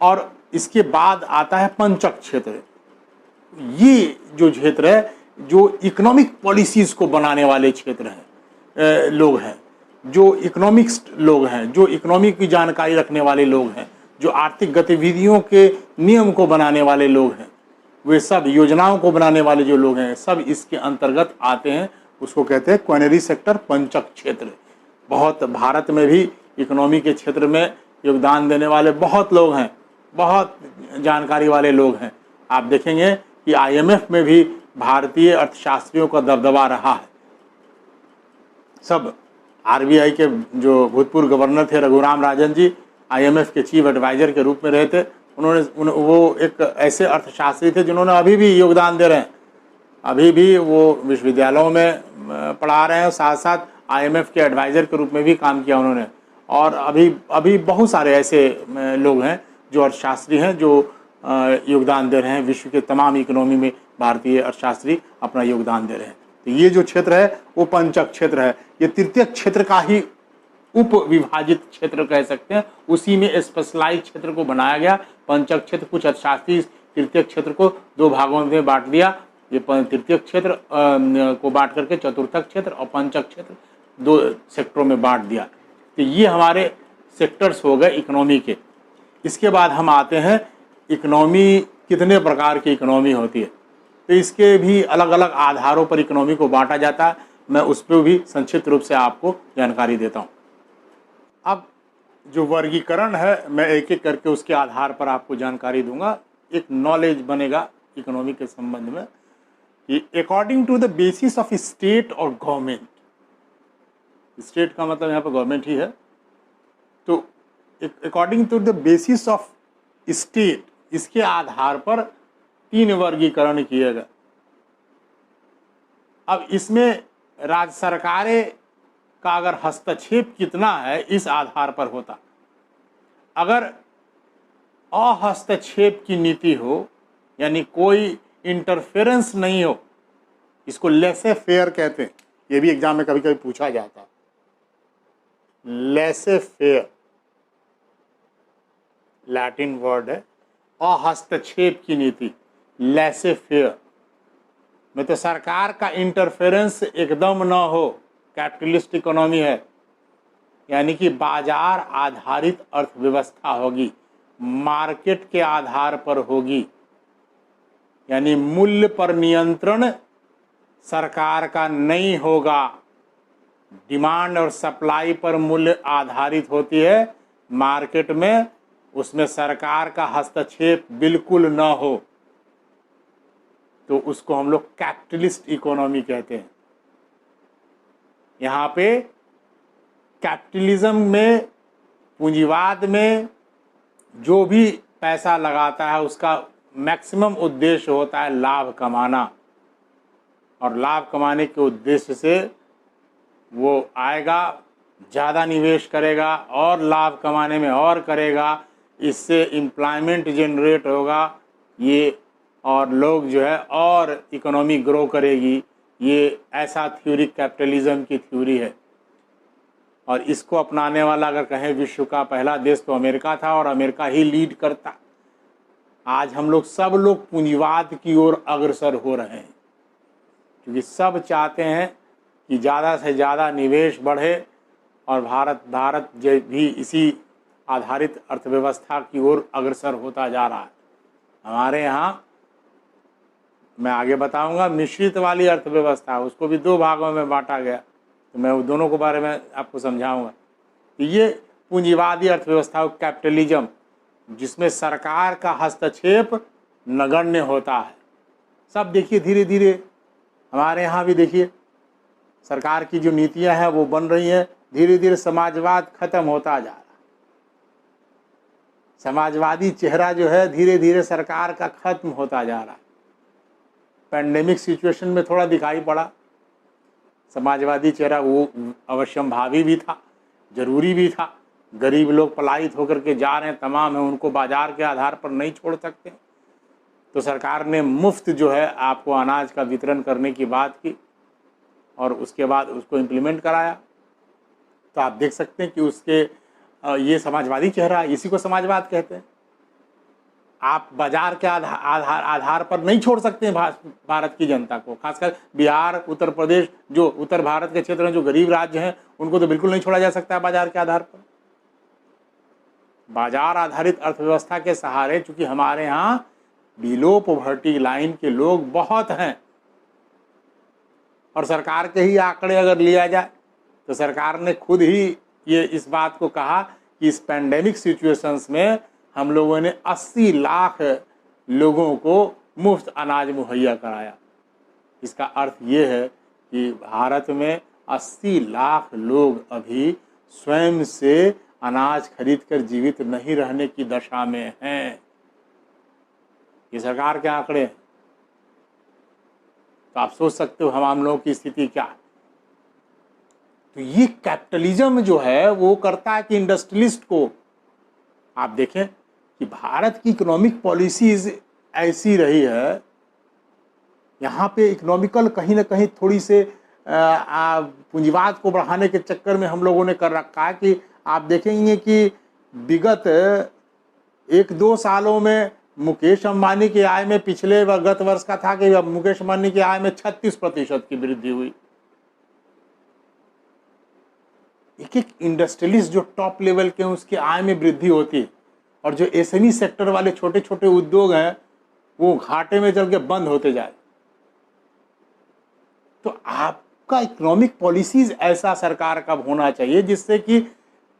और इसके बाद आता है पंचक क्षेत्र। ये जो क्षेत्र है जो इकोनॉमिक पॉलिसीज़ को बनाने वाले क्षेत्र हैं, लोग हैं, जो इकोनॉमिक्स लोग हैं, जो इकोनॉमिक की जानकारी रखने वाले लोग हैं, जो आर्थिक गतिविधियों के नियम को बनाने वाले लोग हैं, वे सब योजनाओं को बनाने वाले जो लोग हैं, सब इसके अंतर्गत आते हैं। उसको कहते हैं क्वेनरी सेक्टर, पंचक क्षेत्र। बहुत भारत में भी इकोनॉमी के क्षेत्र में योगदान देने वाले बहुत लोग हैं, बहुत जानकारी वाले लोग हैं। आप देखेंगे कि IMF में भी भारतीय अर्थशास्त्रियों का दबदबा रहा है। सब RBI के जो भूतपूर्व गवर्नर थे रघुराम राजन जी, IMF के चीफ एडवाइज़र के रूप में रहे थे। वो एक ऐसे अर्थशास्त्री थे जिन्होंने अभी भी योगदान दे रहे हैं। अभी भी वो विश्वविद्यालयों में पढ़ा रहे हैं, साथ साथ IMF के एडवाइज़र के रूप में भी काम किया उन्होंने। और अभी बहुत सारे ऐसे लोग हैं जो अर्थशास्त्री हैं जो योगदान दे रहे हैं। विश्व के तमाम इकोनॉमी में भारतीय अर्थशास्त्री अपना योगदान दे रहे हैं। तो ये जो क्षेत्र है वो पंचक क्षेत्र है। ये तृतीय क्षेत्र का ही उप विभाजित क्षेत्र कह सकते हैं। उसी में स्पेशलाइज क्षेत्र को बनाया गया। पंचक क्षेत्र, कुछ अर्थशास्त्री तृतीय क्षेत्र को दो भागों में बांट दिया। ये तृतीय क्षेत्र को बांट करके चतुर्थक क्षेत्र और पंचक क्षेत्र दो सेक्टरों में बांट दिया। तो ये हमारे सेक्टर्स हो गए इकोनॉमी के। इसके बाद हम आते हैं इकोनॉमी, कितने प्रकार की इकोनॉमी होती है। तो इसके भी अलग अलग आधारों पर इकोनॉमी को बांटा जाता है। मैं उस पर भी संक्षिप्त रूप से आपको जानकारी देता हूँ। अब जो वर्गीकरण है मैं एक एक करके उसके आधार पर आपको जानकारी दूंगा। एक नॉलेज बनेगा इकोनॉमी के संबंध में कि according to the basis of state और गवर्नमेंट, स्टेट का मतलब यहाँ पर गवर्नमेंट ही है, तो according to the basis of state, इसके आधार पर तीन वर्गीकरण किए गए। अब इसमें राज्य सरकारें का अगर हस्तक्षेप कितना है इस आधार पर होता। अगर अहस्तक्षेप की नीति हो, यानी कोई इंटरफेरेंस नहीं हो, इसको लेसे फेयर कहते हैं। ये भी एग्जाम में कभी कभी पूछा जाता है। लेसे फेयर लैटिन वर्ड है, अहस्तक्षेप की नीति, लेसे फेयर में तो सरकार का इंटरफेरेंस एकदम ना हो। कैपिटलिस्ट इकोनॉमी है, यानी कि बाजार आधारित अर्थव्यवस्था होगी, मार्केट के आधार पर होगी, यानी मूल्य पर नियंत्रण सरकार का नहीं होगा। डिमांड और सप्लाई पर मूल्य आधारित होती है मार्केट में, उसमें सरकार का हस्तक्षेप बिल्कुल ना हो, तो उसको हम लोग कैपिटलिस्ट इकोनॉमी कहते हैं। यहाँ पे कैपिटलिज्म में, पूंजीवाद में जो भी पैसा लगाता है उसका मैक्सिमम उद्देश्य होता है लाभ कमाना। और लाभ कमाने के उद्देश्य से वो आएगा, ज़्यादा निवेश करेगा और लाभ कमाने में और करेगा, इससे एम्प्लॉयमेंट जनरेट होगा ये, और लोग जो है और इकोनॉमी ग्रो करेगी। ये ऐसा थ्योरी कैपिटलिज्म की थ्योरी है, और इसको अपनाने वाला अगर कहें विश्व का पहला देश तो अमेरिका था, और अमेरिका ही लीड करता। आज हम लोग सब लोग पूंजीवाद की ओर अग्रसर हो रहे हैं, क्योंकि सब चाहते हैं कि ज़्यादा से ज़्यादा निवेश बढ़े, और भारत जो भी इसी आधारित अर्थव्यवस्था की ओर अग्रसर होता जा रहा है। हमारे यहाँ मैं आगे बताऊंगा मिश्रित वाली अर्थव्यवस्था, उसको भी 2 भागों में बांटा गया, तो मैं उन दोनों के बारे में आपको समझाऊंगा। तो ये पूंजीवादी अर्थव्यवस्था कैपिटलिज्म, जिसमें सरकार का हस्तक्षेप नगण्य होता है। सब देखिए धीरे धीरे हमारे यहाँ भी देखिए सरकार की जो नीतियां हैं वो बन रही हैं, धीरे धीरे समाजवाद खत्म होता जा रहा है। समाजवादी चेहरा जो है धीरे धीरे सरकार का खत्म होता जा रहा है। पैंडेमिक सिचुएशन में थोड़ा दिखाई पड़ा समाजवादी चेहरा, वो अवश्यंभावी भी था, जरूरी भी था। गरीब लोग पलायित होकर के जा रहे हैं, तमाम है, उनको बाजार के आधार पर नहीं छोड़ सकते, तो सरकार ने मुफ्त जो है आपको अनाज का वितरण करने की बात की, और उसके बाद उसको इम्प्लीमेंट कराया। तो आप देख सकते हैं कि उसके ये समाजवादी चेहरा, इसी को समाजवाद कहते हैं। आप बाजार के आधार पर नहीं छोड़ सकते हैं भारत की जनता को, खासकर बिहार, उत्तर प्रदेश, जो उत्तर भारत के क्षेत्र में जो गरीब राज्य हैं, उनको तो बिल्कुल नहीं छोड़ा जा सकता है बाजार के आधार पर। बाजार आधारित अर्थव्यवस्था के सहारे, चूंकि हमारे यहाँ बिलो पॉवर्टी लाइन के लोग बहुत हैं, और सरकार के ही आंकड़े अगर लिया जाए तो सरकार ने खुद ही ये इस बात को कहा कि इस पैंडेमिक सिचुएशंस में हम लोगों ने 80 लाख लोगों को मुफ्त अनाज मुहैया कराया। इसका अर्थ ये है कि भारत में 80 लाख लोग अभी स्वयं से अनाज खरीदकर जीवित नहीं रहने की दशा में हैं। ये सरकार के आंकड़े हैं। तो आप सोच सकते हो हम लोगों की स्थिति क्या है। तो ये कैपिटलिज्म जो है वो करता है कि इंडस्ट्रियलिस्ट को, आप देखें कि भारत की इकोनॉमिक पॉलिसीज ऐसी रही है, यहाँ पे इकोनॉमिकल कहीं ना कहीं थोड़ी से पूंजीवाद को बढ़ाने के चक्कर में हम लोगों ने कर रखा है कि आप देखेंगे कि विगत 1-2 सालों में मुकेश अंबानी की आय में पिछले गत वर्ष का था कि मुकेश अंबानी की आय में 36% की वृद्धि हुई। एक इंडस्ट्रियलिस्ट जो टॉप लेवल के उसकी आय में वृद्धि होती है, और जो एसएमई सेक्टर वाले छोटे छोटे उद्योग हैं वो घाटे में चल के बंद होते जाए। तो आपका इकोनॉमिक पॉलिसीज ऐसा सरकार का होना चाहिए जिससे कि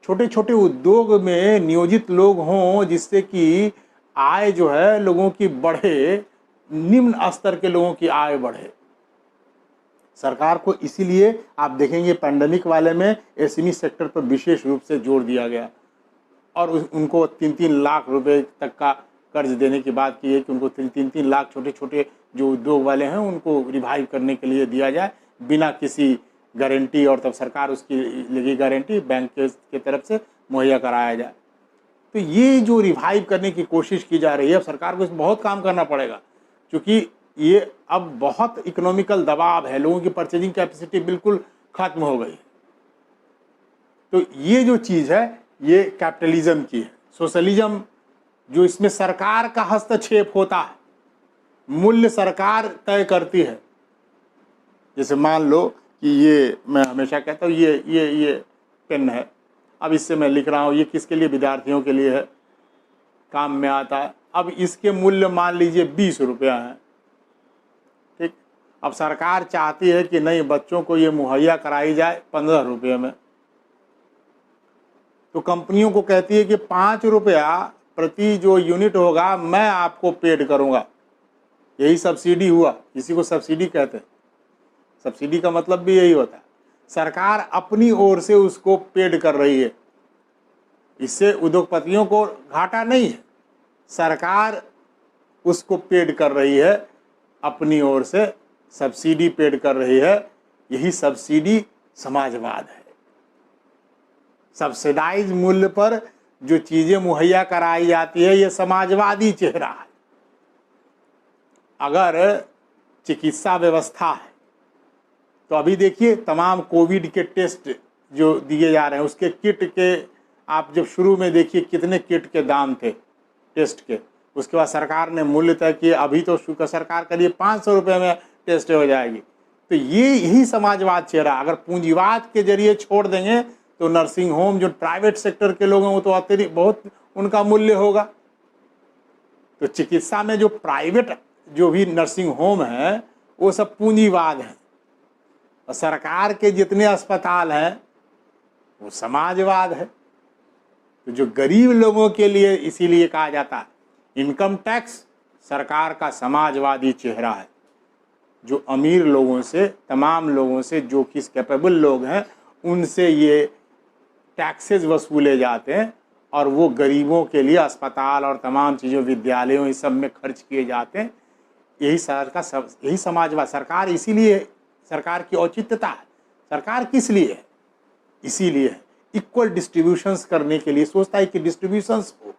छोटे छोटे उद्योग में नियोजित लोग हों, जिससे कि आय जो है लोगों की बढ़े, निम्न स्तर के लोगों की आय बढ़े। सरकार को इसीलिए आप देखेंगे पैंडेमिक वाले में एसएमई सेक्टर पर विशेष रूप से जोर दिया गया, और उनको 3-3 लाख रुपए तक का कर्ज देने की बात की है कि उनको 3-3 लाख छोटे छोटे जो उद्योग वाले हैं उनको रिवाइव करने के लिए दिया जाए बिना किसी गारंटी, और तब सरकार उसकी लगी गारंटी बैंक के तरफ से मुहैया कराया जाए। तो ये जो रिवाइव करने की कोशिश की जा रही है, अब सरकार को इसमें बहुत काम करना पड़ेगा, क्योंकि ये अब बहुत इकोनॉमिकल दबाव है, लोगों की परचेजिंग कैपेसिटी बिल्कुल खत्म हो गई। तो ये जो चीज़ है ये कैपिटलिज्म की है। सोशलिज्म जो इसमें सरकार का हस्तक्षेप होता है, मूल्य सरकार तय करती है। जैसे मान लो कि ये मैं हमेशा कहता हूँ ये पेन है, अब इससे मैं लिख रहा हूँ, ये किसके लिए, विद्यार्थियों के लिए है, काम में आता है। अब इसके मूल्य मान लीजिए 20 रुपया है, ठीक। अब सरकार चाहती है कि नहीं, बच्चों को ये मुहैया कराई जाए 15 रुपये में, तो कंपनियों को कहती है कि 5 रुपया प्रति जो यूनिट होगा मैं आपको पेड करूँगा। यही सब्सिडी हुआ, इसी को सब्सिडी कहते हैं। सब्सिडी का मतलब भी यही होता है, सरकार अपनी ओर से उसको पेड कर रही है। इससे उद्योगपतियों को घाटा नहीं है, सरकार उसको पेड कर रही है अपनी ओर से, सब्सिडी पेड कर रही है, यही सब्सिडी समाजवाद है। सब्सिडाइज मूल्य पर जो चीजें मुहैया कराई जाती है, ये समाजवादी चेहरा है। अगर चिकित्सा व्यवस्था है तो अभी देखिए तमाम कोविड के टेस्ट जो दिए जा रहे हैं, उसके किट के आप जब शुरू में देखिए कितने किट के दाम थे टेस्ट के, उसके बाद सरकार ने मूल्य तय किए, अभी तो सरकार के लिए 500 रुपये में टेस्ट हो जाएगी। तो ये यही समाजवाद चेहरा। अगर पूंजीवाद के जरिए छोड़ देंगे तो नर्सिंग होम जो प्राइवेट सेक्टर के लोग हैं वो तो अतिरिक्त बहुत उनका मूल्य होगा। तो चिकित्सा में जो प्राइवेट जो भी नर्सिंग होम है वो सब पूंजीवाद है, और सरकार के जितने अस्पताल हैं वो समाजवाद है। तो जो गरीब लोगों के लिए इसीलिए कहा जाता है इनकम टैक्स सरकार का समाजवादी चेहरा है। जो अमीर लोगों से, तमाम लोगों से, जो किस कैपेबल लोग हैं उनसे ये टैक्सेस वसूले जाते हैं और वो गरीबों के लिए अस्पताल और तमाम चीज़ों, विद्यालयों, इस सब में खर्च किए जाते हैं। यही यही समाजवाद। सरकार इसीलिए, सरकार की औचित्यता है। सरकार किस लिए है? इसीलिए है इक्वल डिस्ट्रीब्यूशंस करने के लिए, सोचता है कि डिस्ट्रीब्यूशंस हो,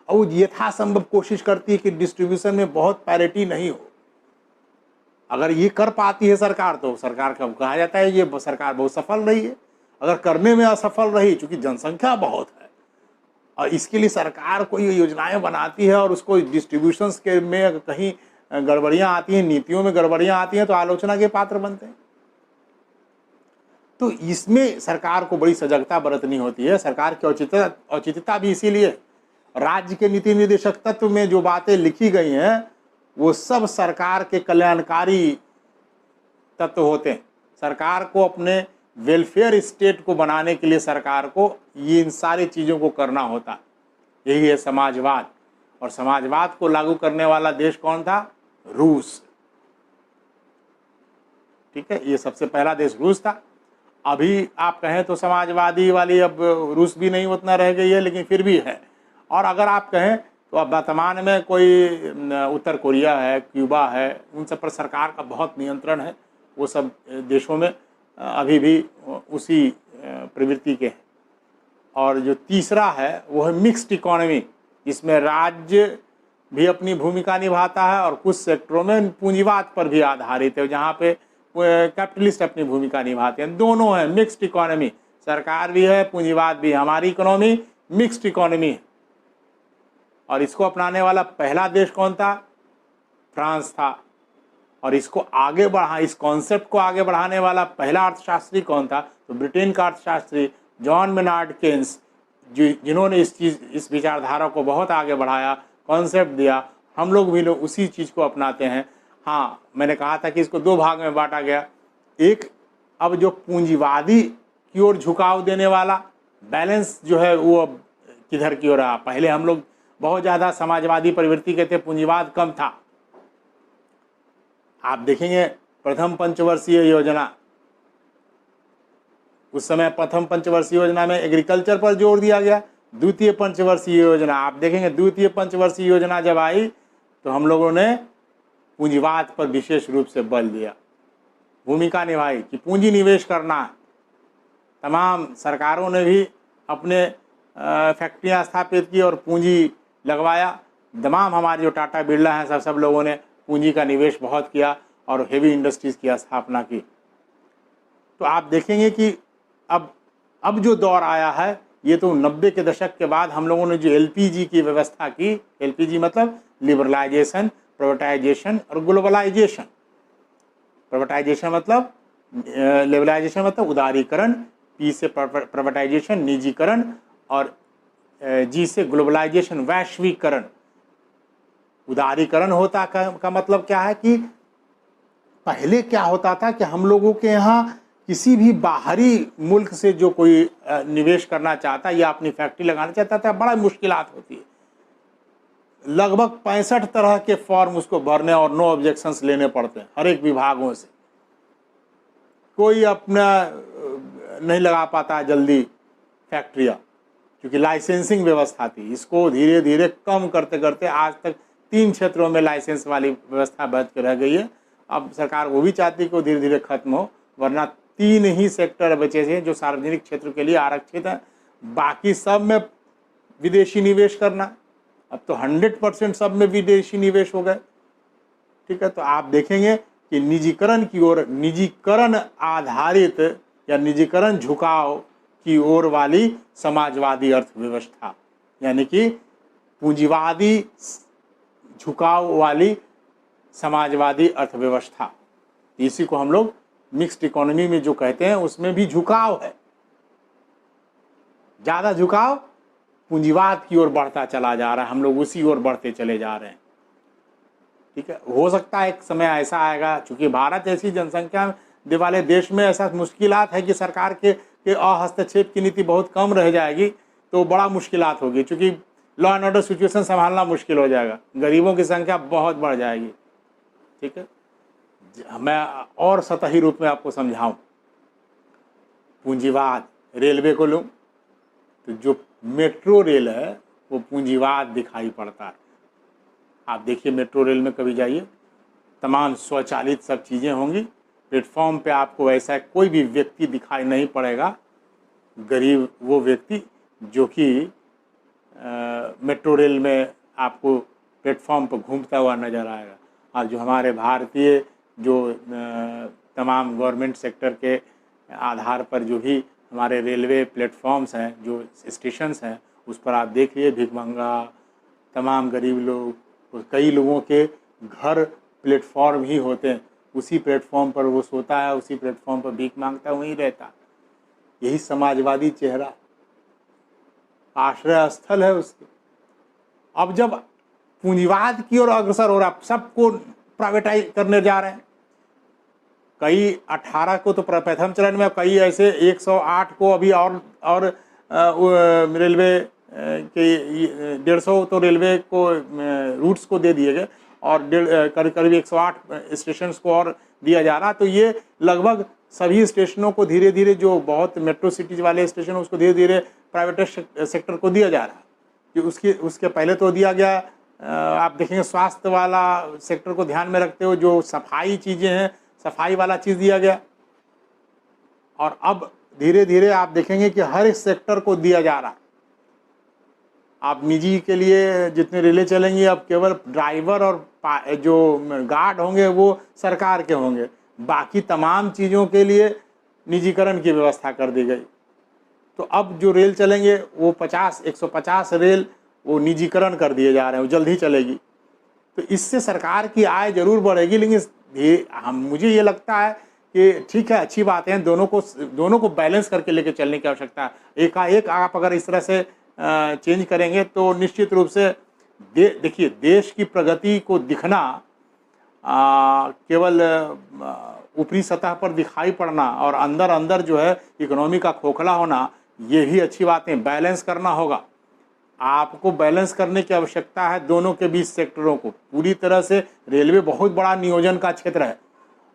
और वो यथासंभव कोशिश करती है कि डिस्ट्रीब्यूशन में बहुत पैरिटी नहीं हो। अगर ये कर पाती है सरकार तो सरकार का कहा जाता है ये सरकार बहुत सफल रही है। अगर करने में असफल रही, चूंकि जनसंख्या बहुत है और इसके लिए सरकार कोई योजनाएं बनाती है और उसको डिस्ट्रीब्यूशंस के में कहीं गड़बड़ियां आती हैं, नीतियों में गड़बड़ियां आती हैं, तो आलोचना के पात्र बनते हैं। तो इसमें सरकार को बड़ी सजगता बरतनी होती है। सरकार की औचित्यता भी इसीलिए राज्य के नीति निर्देशक तत्व में जो बातें लिखी गई हैं वो सब सरकार के कल्याणकारी तत्व होते हैं। सरकार को अपने वेलफेयर स्टेट को बनाने के लिए सरकार को ये इन सारी चीज़ों को करना होता है। यही है समाजवाद। और समाजवाद को लागू करने वाला देश कौन था? रूस। ठीक है, ये सबसे पहला देश रूस था। अभी आप कहें तो समाजवादी वाली अब रूस भी नहीं उतना रह गई है, लेकिन फिर भी है। और अगर आप कहें तो अब वर्तमान में कोई उत्तर कोरिया है, क्यूबा है, उन सब पर सरकार का बहुत नियंत्रण है। वो सब देशों में अभी भी उसी प्रवृत्ति के हैं। और जो तीसरा है वो है मिक्स्ड इकोनॉमी, जिसमें राज्य भी अपनी भूमिका निभाता है और कुछ सेक्टरों में पूंजीवाद पर भी आधारित है, जहाँ पे कैपिटलिस्ट अपनी भूमिका निभाते हैं। दोनों है मिक्स्ड इकोनॉमी, सरकार भी है, पूंजीवाद भी है। हमारी इकोनॉमी मिक्स्ड इकोनॉमी है। और इसको अपनाने वाला पहला देश कौन था? फ्रांस था। और इसको आगे बढ़ा, इस कॉन्सेप्ट को आगे बढ़ाने वाला पहला अर्थशास्त्री कौन था? तो ब्रिटेन का अर्थशास्त्री जॉन मेनार्ड केन्स, जिन्होंने इस विचारधारा को बहुत आगे बढ़ाया, कॉन्सेप्ट दिया। हम लोग भी उसी चीज़ को अपनाते हैं। हाँ, मैंने कहा था कि इसको दो भाग में बांटा गया। एक, अब जो पूंजीवादी की ओर झुकाव देने वाला बैलेंस जो है वो अब किधर की ओर रहा। पहले हम लोग बहुत ज़्यादा समाजवादी प्रवृत्ति के थे, पूंजीवाद कम था। आप देखेंगे प्रथम पंचवर्षीय योजना, उस समय प्रथम पंचवर्षीय योजना में एग्रीकल्चर पर जोर दिया गया। द्वितीय पंचवर्षीय योजना, आप देखेंगे द्वितीय पंचवर्षीय योजना जब आई तो हम लोगों ने पूंजीवाद पर विशेष रूप से बल दिया, भूमिका निभाई कि पूंजी निवेश करना है। तमाम सरकारों ने भी अपने फैक्ट्रियां स्थापित की और पूंजी लगवाया। तमाम हमारे जो टाटा बिरला हैं सब लोगों ने पूंजी का निवेश बहुत किया और हेवी इंडस्ट्रीज़ की स्थापना की। तो आप देखेंगे कि अब जो दौर आया है ये तो 90 के दशक के बाद हम लोगों ने जो एलपीजी की व्यवस्था की, एलपीजी मतलब लिबरलाइजेशन, प्राइवेटाइजेशन और ग्लोबलाइजेशन। प्राइवेटाइजेशन मतलब, लिबरलाइजेशन मतलब उदारीकरण, पी से प्राइवेटाइजेशन निजीकरण, और जी से ग्लोबलाइजेशन वैश्वीकरण। उदारीकरण होता का मतलब क्या है कि पहले क्या होता था कि हम लोगों के यहाँ किसी भी बाहरी मुल्क से जो कोई निवेश करना चाहता या अपनी फैक्ट्री लगाना चाहता था, बड़ा मुश्किलात होती है। लगभग 65 तरह के फॉर्म उसको भरने और नो ऑब्जेक्शंस लेने पड़ते हैं हर एक विभागों से। कोई अपना नहीं लगा पाता जल्दी फैक्ट्रियाँ, क्योंकि लाइसेंसिंग व्यवस्था थी। इसको धीरे धीरे कम करते करते आज तक 3 क्षेत्रों में लाइसेंस वाली व्यवस्था बच के रह गई है। अब सरकार वो भी चाहती है कि वो धीरे धीरे खत्म हो, वरना 3 ही सेक्टर बचे थे जो सार्वजनिक क्षेत्र के लिए आरक्षित हैं, बाकी सब में विदेशी निवेश करना। अब तो 100% सब में विदेशी निवेश हो गए। ठीक है, तो आप देखेंगे कि निजीकरण की ओर, निजीकरण आधारित या निजीकरण झुकाव की ओर वाली समाजवादी अर्थव्यवस्था, यानी कि पूंजीवादी झुकाव वाली समाजवादी अर्थव्यवस्था, इसी को हम लोग मिक्स्ड इकोनॉमी में जो कहते हैं, उसमें भी झुकाव है। ज़्यादा झुकाव पूंजीवाद की ओर बढ़ता चला जा रहा है, हम लोग उसी ओर बढ़ते चले जा रहे हैं। ठीक है, हो सकता है एक समय ऐसा आएगा, चूंकि भारत ऐसी जनसंख्या वाले देश में ऐसा मुश्किलात है कि सरकार के हस्तक्षेप की नीति बहुत कम रह जाएगी, तो बड़ा मुश्किलात होगी, चूंकि लॉ एंड ऑर्डर सिचुएशन संभालना मुश्किल हो जाएगा, गरीबों की संख्या बहुत बढ़ जाएगी। ठीक है, मैं और सतही रूप में आपको समझाऊं, पूंजीवाद, रेलवे को लूँ तो जो मेट्रो रेल है वो पूंजीवाद दिखाई पड़ता है। आप देखिए मेट्रो रेल में कभी जाइए, तमाम स्वचालित सब चीज़ें होंगी, प्लेटफॉर्म पे आपको ऐसा कोई भी व्यक्ति दिखाई नहीं पड़ेगा, गरीब वो व्यक्ति जो कि मेट्रो रेल में आपको प्लेटफॉर्म पर घूमता हुआ नज़र आएगा। और जो हमारे भारतीय जो तमाम गवर्नमेंट सेक्टर के आधार पर जो भी हमारे रेलवे प्लेटफॉर्म्स हैं, जो स्टेशंस हैं, उस पर आप देखिए भिखमंगा, तमाम गरीब लोग, कई लोगों के घर प्लेटफॉर्म ही होते हैं, उसी प्लेटफॉर्म पर वो सोता है, उसी प्लेटफॉर्म पर भीख मांगता वहीं रहता। यही समाजवादी चेहरा, आश्रय स्थल है उसके। अब जब पूंजीवाद की ओर अग्रसर हो रहा, सबको प्राइवेटाइज करने जा रहे हैं, कई 18 को तो प्रथम चरण में, कई ऐसे 108 को अभी और रेलवे के 150 तो रेलवे को रूट्स को दे दिए गए, और करीब 108 स्टेशंस को और दिया जा रहा। तो ये लगभग सभी स्टेशनों को धीरे धीरे, जो बहुत मेट्रो सिटीज वाले स्टेशन उसको धीरे धीरे प्राइवेट सेक्टर को दिया जा रहा है। कि उसके पहले तो दिया गया, आप देखेंगे स्वास्थ्य वाला सेक्टर को ध्यान में रखते हुए जो सफाई चीज़ें हैं, सफाई वाला चीज़ दिया गया, और अब धीरे धीरे आप देखेंगे कि हर एक सेक्टर को दिया जा रहा। आप निजी के लिए जितने रेलें चलेंगी, अब केवल ड्राइवर और जो गार्ड होंगे वो सरकार के होंगे, बाकी तमाम चीज़ों के लिए निजीकरण की व्यवस्था कर दी गई। तो अब जो रेल चलेंगे वो 150 रेल वो निजीकरण कर दिए जा रहे हैं, वो जल्द ही चलेगी। तो इससे सरकार की आय जरूर बढ़ेगी, लेकिन मुझे ये लगता है कि ठीक है, अच्छी बात है, दोनों को बैलेंस करके लेके चलने की आवश्यकता है। एकाएक आप अगर इस तरह से चेंज करेंगे तो निश्चित रूप से देखिए देश की प्रगति को दिखना केवल ऊपरी सतह पर दिखाई पड़ना और अंदर अंदर जो है इकोनॉमी का खोखला होना, ये भी अच्छी बातें। बैलेंस करना होगा, आपको बैलेंस करने की आवश्यकता है दोनों के बीच सेक्टरों को पूरी तरह से। रेलवे बहुत बड़ा नियोजन का क्षेत्र है,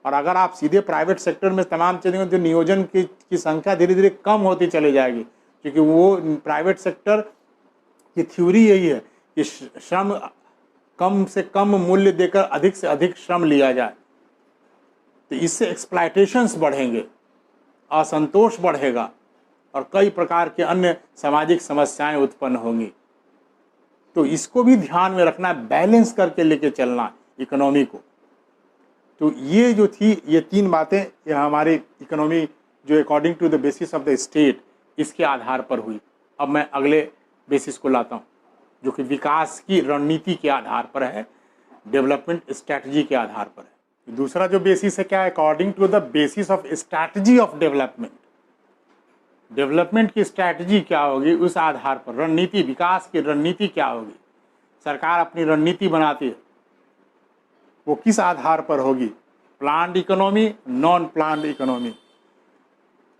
और अगर आप सीधे प्राइवेट सेक्टर में तमाम चीज़ें, तो नियोजन की संख्या धीरे धीरे कम होती चली जाएगी, क्योंकि वो प्राइवेट सेक्टर की थ्योरी यही है कि श्रम कम से कम मूल्य देकर अधिक से अधिक श्रम लिया जाए। तो इससे एक्सप्लॉयटेशंस बढ़ेंगे, असंतोष बढ़ेगा, और कई प्रकार के अन्य सामाजिक समस्याएं उत्पन्न होंगी। तो इसको भी ध्यान में रखना, बैलेंस करके लेके चलना इकोनॉमी को। तो ये जो थी, ये 3 बातें, ये हमारी इकोनॉमी जो according to the basis of the state, इसके आधार पर हुई। अब मैं अगले बेसिस को लाता हूँ, जो कि विकास की रणनीति के आधार पर है, डेवलपमेंट स्ट्रैटेजी के आधार पर है। दूसरा जो बेसिस है क्या है, according to the basis of strategy of development. Development की स्ट्रैटेजी क्या होगी, उस आधार पर रणनीति, विकास की रणनीति क्या होगी। सरकार अपनी रणनीति बनाती है, वो किस आधार पर होगी, planned economy, non planned economy.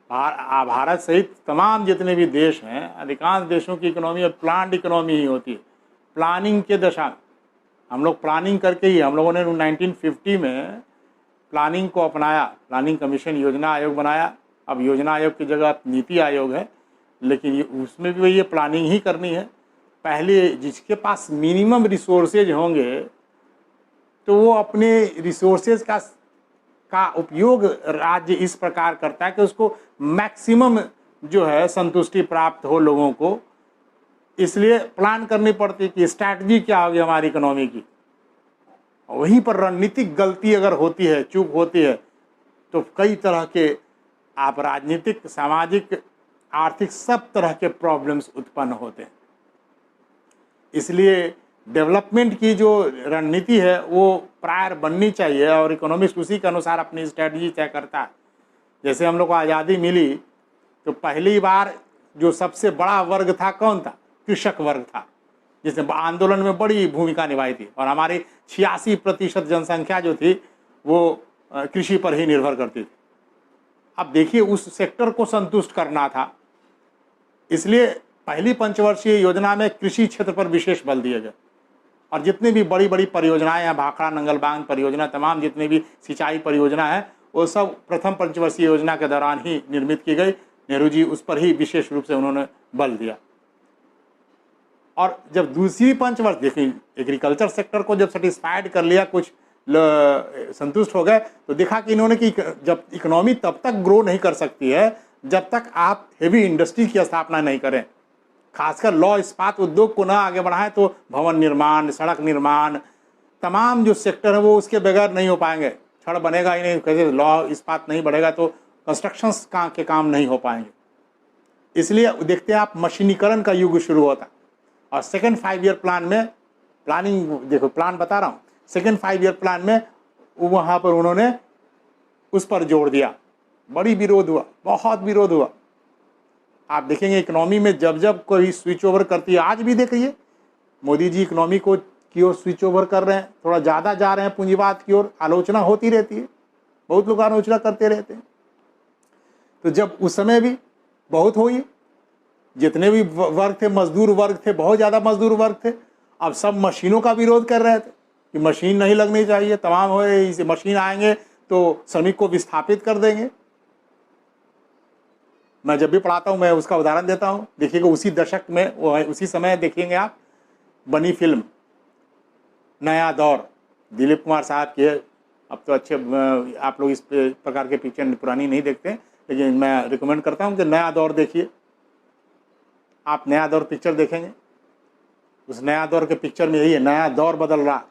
Bharat सहित तमाम जितने भी देश हैं, अधिकांश देशों की इकोनॉमी अब प्लान्ड इकोनॉमी ही होती है। प्लानिंग के दशा, हम लोग प्लानिंग करके ही, हम लोगों ने 1950 में प्लानिंग को अपनाया, प्लानिंग कमीशन योजना आयोग बनाया। अब योजना आयोग की जगह नीति आयोग है, लेकिन उसमें भी ये प्लानिंग ही करनी है। पहले जिसके पास मिनिमम रिसोर्सेज होंगे तो वो अपने रिसोर्सेज का का उपयोग राज्य इस प्रकार करता है कि उसको मैक्सिमम जो है संतुष्टि प्राप्त हो लोगों को, इसलिए प्लान करनी पड़ती है कि स्ट्रैटेजी क्या होगी हमारी इकोनॉमी की। वहीं पर रणनीतिक गलती अगर होती है, चूक होती है, तो कई तरह के आप राजनीतिक, सामाजिक, आर्थिक सब तरह के प्रॉब्लम्स उत्पन्न होते हैं। इसलिए डेवलपमेंट की जो रणनीति है वो प्रायर बननी चाहिए और इकोनॉमिक्स उसी के अनुसार अपनी स्ट्रैटेजी तय करता है। जैसे हम लोग को आज़ादी मिली तो पहली बार जो सबसे बड़ा वर्ग था कौन था? कृषक वर्ग था, जिसने आंदोलन में बड़ी भूमिका निभाई थी, और हमारी 86% जनसंख्या जो थी वो कृषि पर ही निर्भर करती थी। अब देखिए उस सेक्टर को संतुष्ट करना था, इसलिए पहली पंचवर्षीय योजना में कृषि क्षेत्र पर विशेष बल दिया गया, और जितनी भी बड़ी बड़ी परियोजनाएं हैं, भाखड़ा नंगल बांध परियोजना, तमाम जितनी भी सिंचाई परियोजना है, वो सब प्रथम पंचवर्षीय योजना के दौरान ही निर्मित की गई। नेहरू जी उस पर ही विशेष रूप से उन्होंने बल दिया। और जब दूसरी पंचवर्ष देखिए, एग्रीकल्चर सेक्टर को जब सेटिस्फाइड कर लिया, कुछ संतुष्ट हो गए, तो देखा कि इन्होंने कि जब इकोनॉमी तब तक ग्रो नहीं कर सकती है जब तक आप हेवी इंडस्ट्री की स्थापना नहीं करें, खासकर लौह इस्पात उद्योग को ना आगे बढ़ाएं, तो भवन निर्माण, सड़क निर्माण, तमाम जो सेक्टर है वो उसके बगैर नहीं हो पाएंगे। छड़ बनेगा ही नहीं, कैसे लौह इस्पात नहीं बढ़ेगा तो कंस्ट्रक्शंस के काम नहीं हो पाएंगे। इसलिए देखते हैं आप, मशीनीकरण का युग शुरू होता। और सेकेंड 5 ईयर प्लान में, प्लानिंग देखो, प्लान बता रहा हूँ, सेकेंड 5 ईयर प्लान में वहाँ पर उन्होंने उस पर जोर दिया। बड़ी विरोध हुआ, बहुत विरोध हुआ। आप देखेंगे इकोनॉमी में जब जब कोई स्विच ओवर करती है, आज भी देखिए मोदी जी इकोनॉमी को की ओर स्विच ओवर कर रहे हैं, थोड़ा ज़्यादा जा रहे हैं पूंजीवाद की ओर, आलोचना होती रहती है, बहुत लोग आलोचना करते रहते हैं। तो जब उस समय भी बहुत हुई, जितने भी वर्ग थे, मजदूर वर्ग थे, बहुत ज़्यादा मजदूर वर्ग थे, अब सब मशीनों का विरोध कर रहे थे कि मशीन नहीं लगनी चाहिए, तमाम हो रही, इसे मशीन आएंगे तो श्रमिक को विस्थापित कर देंगे। मैं जब भी पढ़ाता हूँ मैं उसका उदाहरण देता हूँ। देखिएगा उसी दशक में, वो उसी समय देखिएंगे आप, बनी फिल्म नया दौर, दिलीप कुमार साहब की है। अब तो अच्छे आप लोग इस प्रकार के पिक्चर पुरानी नहीं देखते, लेकिन मैं रिकमेंड करता हूँ कि नया दौर देखिए। आप नया दौर पिक्चर देखेंगे, उस नया दौर के पिक्चर में यही है, नया दौर बदल रहा।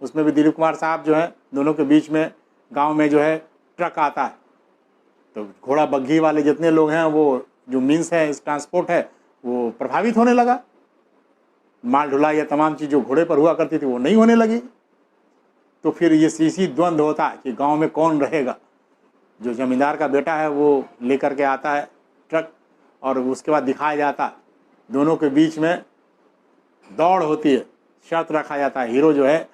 उसमें भी दिलीप कुमार साहब जो है, दोनों के बीच में गांव में जो है ट्रक आता है, तो घोड़ा बग्घी वाले जितने लोग हैं, वो जो मीन्स है इस ट्रांसपोर्ट है, वो प्रभावित होने लगा। माल ढुलाई या तमाम चीज़ जो घोड़े पर हुआ करती थी वो नहीं होने लगी। तो फिर ये सीसी द्वंद्व होता है कि गांव में कौन रहेगा। जो जमींदार का बेटा है वो लेकर के आता है ट्रक, और उसके बाद दिखाया जाता है, दोनों के बीच में दौड़ होती है, शर्त रखा जाता है। हीरो जो है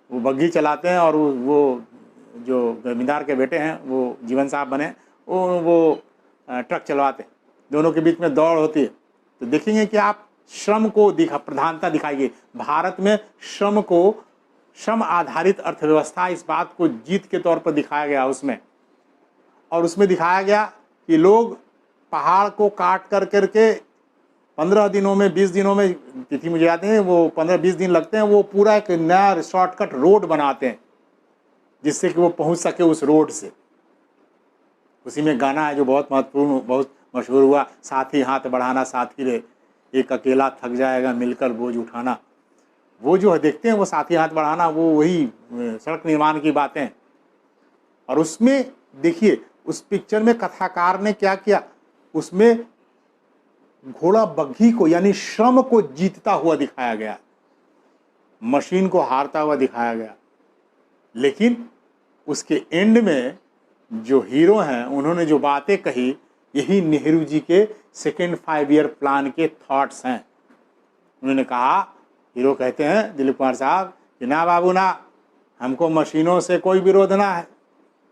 वो बग्घी चलाते हैं, और वो जो जमींदार के बेटे हैं वो जीवन साहब बने, वो ट्रक चलवाते हैं, दोनों के बीच में दौड़ होती है। तो देखेंगे कि आप श्रम को प्रधानता दिखाइए। भारत में श्रम को, श्रम आधारित अर्थव्यवस्था, इस बात को जीत के तौर पर दिखाया गया उसमें। और उसमें दिखाया गया कि लोग पहाड़ को काट कर करके 15 दिनों में, 20 दिनों में, तिथि मुझे याद है, वो 15-20 दिन लगते हैं, वो पूरा एक नया शॉर्टकट रोड बनाते हैं जिससे कि वो पहुंच सके उस रोड से। उसी में गाना है जो बहुत महत्वपूर्ण, बहुत मशहूर हुआ, साथी हाथ बढ़ाना साथी रे, एक अकेला थक जाएगा मिलकर बोझ उठाना। वो जो है देखते हैं वो साथी हाथ बढ़ाना, वो वही सड़क निर्माण की बातें। और उसमें देखिए उस पिक्चर में कथाकार ने क्या किया, उसमें घोड़ा बग्घी को यानी श्रम को जीतता हुआ दिखाया गया, मशीन को हारता हुआ दिखाया गया। लेकिन उसके एंड में जो हीरो हैं उन्होंने जो बातें कही, यही नेहरू जी के सेकेंड 5 ईयर प्लान के थॉट्स हैं। उन्होंने कहा, हीरो कहते हैं दिलीप कुमार साहब कि ना बाबू ना, हमको मशीनों से कोई विरोध ना है,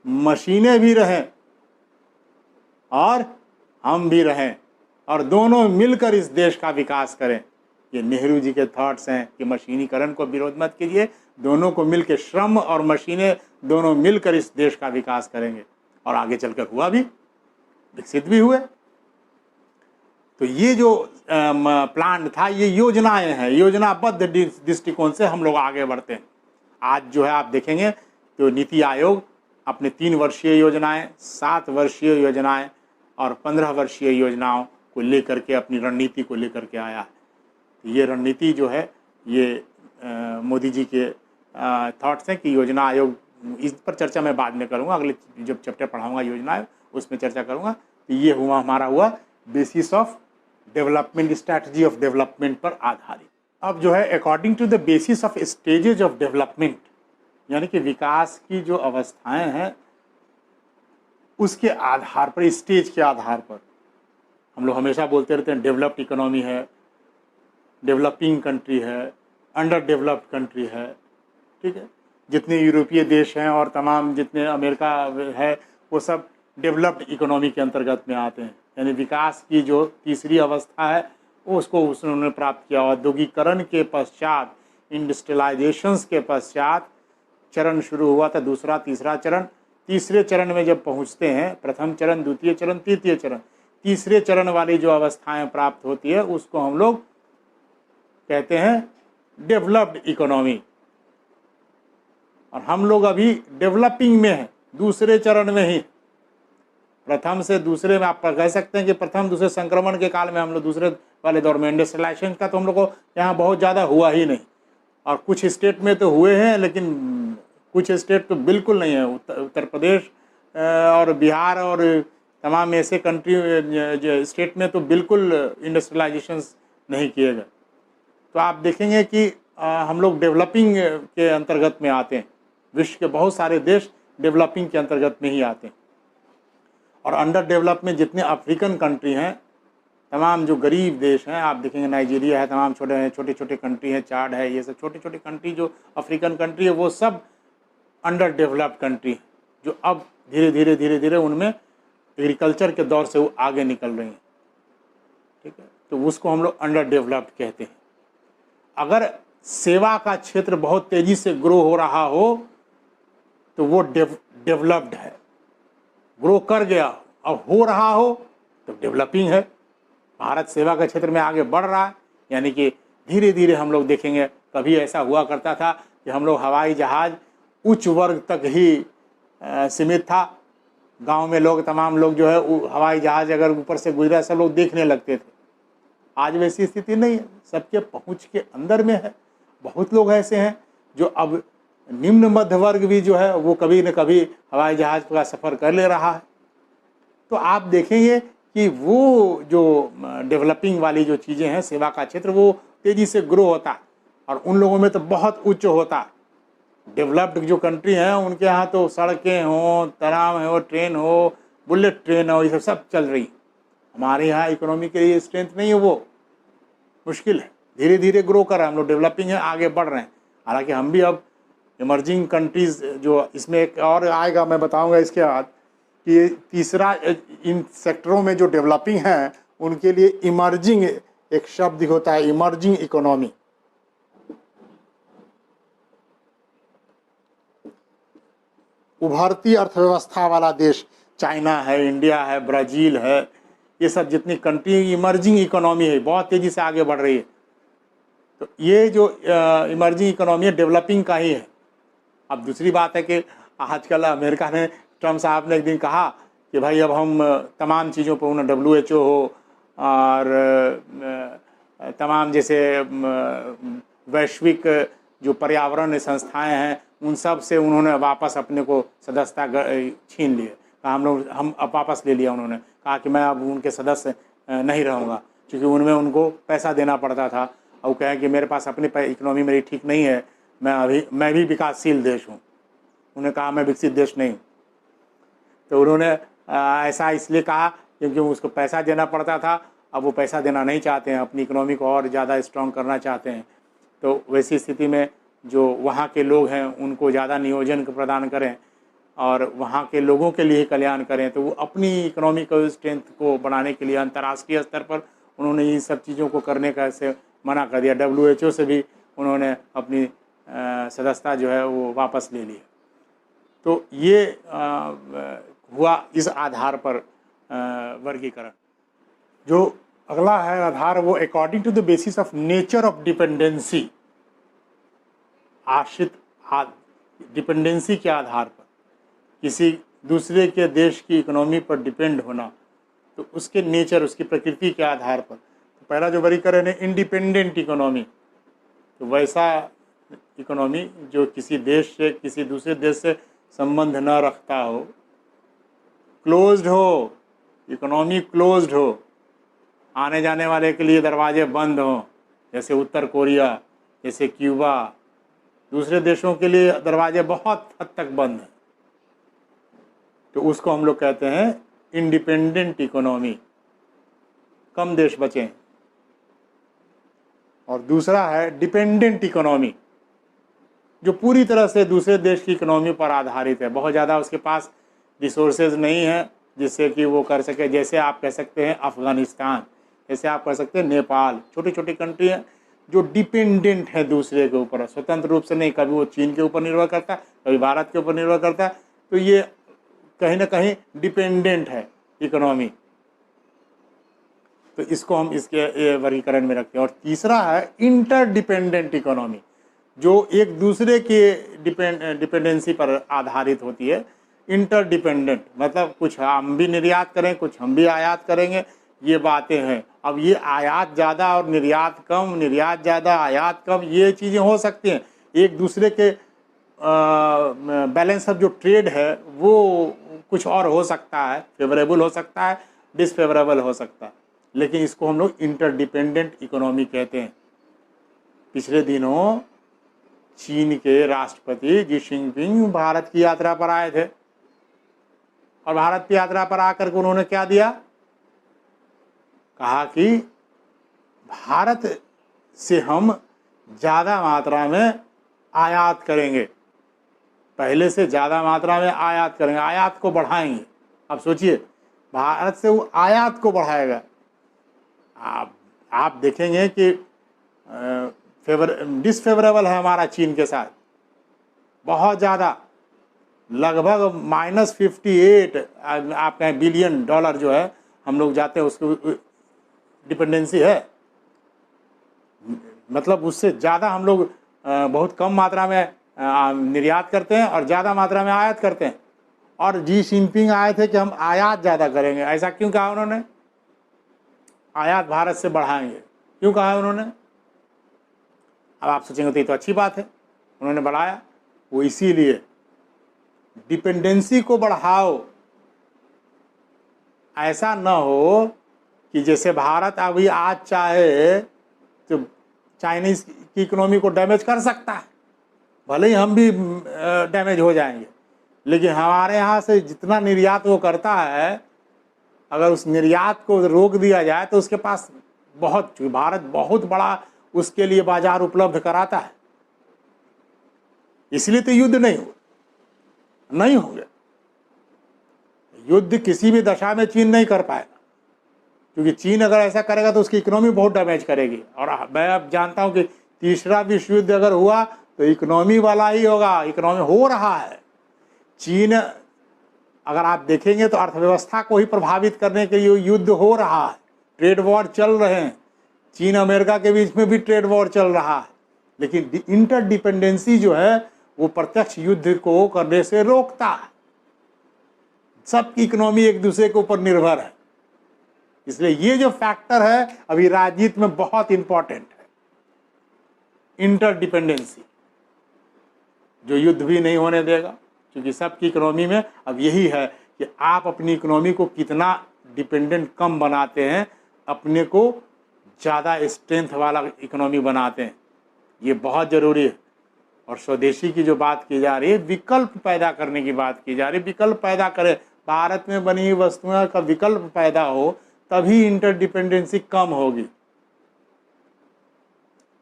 मशीनें भी रहें और हम भी रहें, और दोनों मिलकर इस देश का विकास करें। ये नेहरू जी के थॉट्स हैं कि मशीनीकरण को विरोध मत कीजिए, दोनों को मिलकर, श्रम और मशीनें दोनों मिलकर इस देश का विकास करेंगे। और आगे चलकर हुआ भी, विकसित भी हुए। तो ये जो प्लान था, ये योजनाएं हैं, योजनाबद्ध दृष्टिकोण से हम लोग आगे बढ़ते हैं। आज जो है आप देखेंगे तो नीति आयोग अपने 3 वर्षीय योजनाएं, 7 वर्षीय योजनाएं और 15 वर्षीय योजनाओं को लेकर के अपनी रणनीति को लेकर के आया है। तो ये रणनीति जो है ये मोदी जी के थॉट्स हैं कि योजना आयोग, इस पर चर्चा मैं बाद में करूँगा, अगले जब चैप्टर पढ़ाऊँगा योजना उसमें चर्चा करूँगा। तो ये हमारा हुआ basis of development, strategy of development पर आधारित। अब जो है according to the basis of stages of development, यानी कि विकास की जो अवस्थाएं हैं उसके आधार पर, स्टेज के आधार पर हम लोग हमेशा बोलते रहते हैं डेवलप्ड इकोनॉमी है, डेवलपिंग कंट्री है, अंडर डेवलप्ड कंट्री है, ठीक है। जितने यूरोपीय देश हैं और तमाम जितने अमेरिका है वो सब डेवलप्ड इकोनॉमी के अंतर्गत में आते हैं, यानी विकास की जो तीसरी अवस्था है उसको उन्होंने प्राप्त किया। औद्योगिकरण के पश्चात, इंडस्ट्रियलाइजेशंस के पश्चात चरण शुरू हुआ था, दूसरा तीसरा चरण। तीसरे चरण में जब पहुंचते हैं, प्रथम चरण, द्वितीय चरण, तृतीय चरण, तीसरे चरण वाली जो अवस्थाएं प्राप्त होती है उसको हम लोग कहते हैं डेवलप्ड इकोनॉमी। और हम लोग अभी डेवलपिंग में हैं, दूसरे चरण में ही। प्रथम से दूसरे में आप कह सकते हैं कि प्रथम दूसरे संक्रमण के काल में हम लोग दूसरे वाले दौर में, इंडस्ट्रियलाइजेशन का तो हम लोग को यहाँ बहुत ज़्यादा हुआ ही नहीं, और कुछ स्टेट में तो हुए हैं लेकिन कुछ स्टेट तो बिल्कुल नहीं है। उत्तर प्रदेश और बिहार और तमाम ऐसे कंट्री स्टेट में तो बिल्कुल इंडस्ट्रियलाइजेशन नहीं किए गए। तो आप देखेंगे कि हम लोग डेवलपिंग के अंतर्गत में आते हैं। विश्व के बहुत सारे देश डेवलपिंग के अंतर्गत में ही आते हैं। और अंडर डेवलप में जितने अफ्रीकन कंट्री हैं, तमाम जो गरीब देश हैं, आप देखेंगे नाइजीरिया है, तमाम छोटे छोटे कंट्री हैं, चाड है, ये सब छोटे छोटे कंट्री जो अफ्रीकन कंट्री है वो सब अंडर डेवलप्ड कंट्री हैं, जो अब धीरे धीरे उनमें एग्रीकल्चर के दौर से वो आगे निकल रही हैं, ठीक है। तो उसको हम लोग अंडर डेवलप्ड कहते हैं। अगर सेवा का क्षेत्र बहुत तेज़ी से ग्रो हो रहा हो तो वो डेवलप्ड है, ग्रो कर गया। अब हो रहा हो तो डेवलपिंग है। भारत सेवा के क्षेत्र में आगे बढ़ रहा है, यानी कि धीरे धीरे हम लोग देखेंगे। कभी ऐसा हुआ करता था कि हम लोग हवाई जहाज़ उच्च वर्ग तक ही सीमित था। गांव में लोग, तमाम लोग जो है हवाई जहाज़ अगर ऊपर से गुजरा सब लोग देखने लगते थे। आज वैसी स्थिति नहीं है, सबके पहुंच के अंदर में है। बहुत लोग ऐसे हैं जो अब निम्न मध्य वर्ग भी जो है वो कभी न कभी हवाई जहाज़ का सफ़र कर ले रहा है। तो आप देखेंगे कि वो जो डेवलपिंग वाली जो चीज़ें हैं, सेवा का क्षेत्र, वो तेज़ी से ग्रो होता है और उन लोगों में तो बहुत उच्च होता है। डेवलप्ड जो कंट्री हैं उनके यहाँ तो सड़कें हों, तराम हो, ट्रेन हो, बुलेट ट्रेन हो, ये सब चल रही। हमारे यहाँ इकोनॉमी के लिए स्ट्रेंथ नहीं है, वो मुश्किल है। धीरे धीरे ग्रो कर रहे हैं हम लोग, डेवलपिंग है, आगे बढ़ रहे हैं। हालांकि हम भी अब इमर्जिंग कंट्रीज़ जो इसमें एक और आएगा, मैं बताऊंगा इसके बाद कि तीसरा इन सेक्टरों में जो डेवलपिंग हैं उनके लिए इमर्जिंग एक शब्द होता है, इमर्जिंग इकोनॉमी। उभरती अर्थव्यवस्था वाला देश चाइना है, इंडिया है, ब्राज़ील है, ये सब जितनी कंट्री इमर्जिंग इकोनॉमी है, बहुत तेज़ी से आगे बढ़ रही है। तो ये जो इमर्जिंग इकोनॉमी है डेवलपिंग का ही है। अब दूसरी बात है कि आजकल अमेरिका ने, ट्रम्प साहब ने एक दिन कहा कि भाई अब हम तमाम चीज़ों पर, उन्हें WHO हो और तमाम जैसे वैश्विक जो पर्यावरण संस्थाएं हैं उन सब से उन्होंने वापस अपने को सदस्यता छीन लिए। कहा हम अब वापस ले लिया। उन्होंने कहा कि मैं अब उनके सदस्य नहीं रहूँगा, क्योंकि उनमें उनको पैसा देना पड़ता था। और वो कहें कि मेरे पास अपनी इकोनॉमी मेरी ठीक नहीं है, मैं भी विकासशील देश हूँ। उन्होंने कहा मैं विकसित देश नहीं। तो उन्होंने ऐसा इसलिए कहा क्योंकि उसको पैसा देना पड़ता था। अब वो पैसा देना नहीं चाहते हैं, अपनी इकोनॉमी को और ज़्यादा स्ट्रॉन्ग करना चाहते हैं। तो वैसी स्थिति में जो वहाँ के लोग हैं उनको ज़्यादा नियोजन प्रदान करें और वहाँ के लोगों के लिए कल्याण करें। तो वो अपनी इकोनॉमिकल स्ट्रेंथ को बढ़ाने के लिए अंतर्राष्ट्रीय स्तर पर उन्होंने इन सब चीज़ों को करने का ऐसे मना कर दिया। WHO से भी उन्होंने अपनी सदस्यता जो है वो वापस ले ली। तो ये हुआ इस आधार पर वर्गीकरण। जो अगला है आधार, वो according to the basis of nature of dependency, आश्रित डिपेंडेंसी के आधार पर। किसी दूसरे के देश की इकोनॉमी पर डिपेंड होना, तो उसके नेचर, उसकी प्रकृति के आधार पर, तो पहला जो वर्गीकरण है इंडिपेंडेंट इकोनॉमी, तो वैसा इकोनॉमी जो किसी देश से, किसी दूसरे देश से संबंध न रखता हो, क्लोज्ड हो, इकोनॉमी क्लोज्ड हो, आने जाने वाले के लिए दरवाजे बंद हों, जैसे उत्तर कोरिया, जैसे क्यूबा, दूसरे देशों के लिए दरवाजे बहुत हद तक बंद हैं, तो उसको हम लोग कहते हैं इंडिपेंडेंट इकोनॉमी, कम देश बचे हैं। और दूसरा है डिपेंडेंट इकोनॉमी, जो पूरी तरह से दूसरे देश की इकोनॉमी पर आधारित है, बहुत ज़्यादा उसके पास रिसोर्सेज नहीं है जिससे कि वो कर सके, जैसे आप कह सकते हैं अफ़गानिस्तान, जैसे आप कह सकते हैं नेपाल, छोटी छोटी कंट्री हैं जो डिपेंडेंट है दूसरे के ऊपर, स्वतंत्र रूप से नहीं, कभी वो चीन के ऊपर निर्भर करता है, कभी भारत के ऊपर निर्भर करता है, तो ये कहीं ना कहीं डिपेंडेंट है इकोनॉमी, तो इसको हम इसके वर्गीकरण में रखते हैं। और तीसरा है इंटरडिपेंडेंट इकोनॉमी, जो एक दूसरे के डिपेंडेंसी पर आधारित होती है। इंटरडिपेंडेंट मतलब कुछ हम भी निर्यात करें, कुछ हम भी आयात करेंगे, ये बातें हैं। अब ये आयात ज़्यादा और निर्यात कम, निर्यात ज़्यादा आयात कम, ये चीज़ें हो सकती हैं। एक दूसरे के बैलेंस ऑफ जो ट्रेड है वो कुछ और हो सकता है, फेवरेबल हो सकता है, डिसफेवरेबल हो सकता है, लेकिन इसको हम लोग इंटरडिपेंडेंट इकोनॉमी कहते हैं। पिछले दिनों चीन के राष्ट्रपति जी जिनपिंग भारत की यात्रा पर आए थे, और भारत की यात्रा पर आकर के उन्होंने क्या दिया, कहा कि भारत से हम ज़्यादा मात्रा में आयात करेंगे, पहले से ज़्यादा मात्रा में आयात करेंगे, आयात को बढ़ाएंगे। अब सोचिए, भारत से वो आयात को बढ़ाएगा। आप देखेंगे कि डिसफेवरेबल है हमारा चीन के साथ बहुत ज़्यादा, लगभग -58 आप कहें बिलियन डॉलर जो है हम लोग जाते हैं, उसको डिपेंडेंसी है, मतलब उससे ज़्यादा हम लोग बहुत कम मात्रा में निर्यात करते हैं और ज़्यादा मात्रा में आयात करते हैं। और जी जिनपिंग आए थे कि हम आयात ज़्यादा करेंगे। ऐसा क्यों कहा उन्होंने? आयात भारत से बढ़ाएंगे, क्यों कहा उन्होंने? अब आप सोचेंगे तो ये तो अच्छी बात है, उन्होंने बढ़ाया, वो इसीलिए डिपेंडेंसी को बढ़ाओ, ऐसा न हो कि जैसे भारत अभी आज चाहे तो चाइनीज़ की इकोनॉमी को डैमेज कर सकता है, भले ही हम भी डैमेज हो जाएंगे, लेकिन हमारे यहाँ से जितना निर्यात वो करता है, अगर उस निर्यात को रोक दिया जाए तो उसके पास बहुत, भारत बहुत बड़ा उसके लिए बाजार उपलब्ध कराता है, इसलिए तो युद्ध नहीं होंगे। युद्ध किसी भी दशा में चीन नहीं कर पाएगा, क्योंकि चीन अगर ऐसा करेगा तो उसकी इकोनॉमी बहुत डैमेज करेगी। और मैं अब जानता हूं कि तीसरा विश्व युद्ध अगर हुआ तो इकोनॉमी वाला ही होगा, इकोनॉमी हो रहा है। चीन, अगर आप देखेंगे तो अर्थव्यवस्था को ही प्रभावित करने के लिए युद्ध हो रहा है, ट्रेड वॉर चल रहे हैं, चीन अमेरिका के बीच में भी ट्रेड वॉर चल रहा है, लेकिन इंटरडिपेंडेंसी जो है वो प्रत्यक्ष युद्ध को करने से रोकता है। सबकी इकोनॉमी एक दूसरे के ऊपर निर्भर है, इसलिए ये जो फैक्टर है अभी राजनीति में बहुत इंपॉर्टेंट है, इंटरडिपेंडेंसी, जो युद्ध भी नहीं होने देगा। क्योंकि सबकी इकोनॉमी में अब यही है कि आप अपनी इकोनॉमी को कितना डिपेंडेंट कम बनाते हैं, अपने को ज़्यादा स्ट्रेंथ वाला इकोनॉमी बनाते हैं, ये बहुत ज़रूरी है। और स्वदेशी की जो बात की जा रही है, विकल्प पैदा करने की बात की जा रही है, विकल्प पैदा करें, भारत में बनी हुई वस्तुओं का विकल्प पैदा हो, तभी इंटरडिपेंडेंसी कम होगी।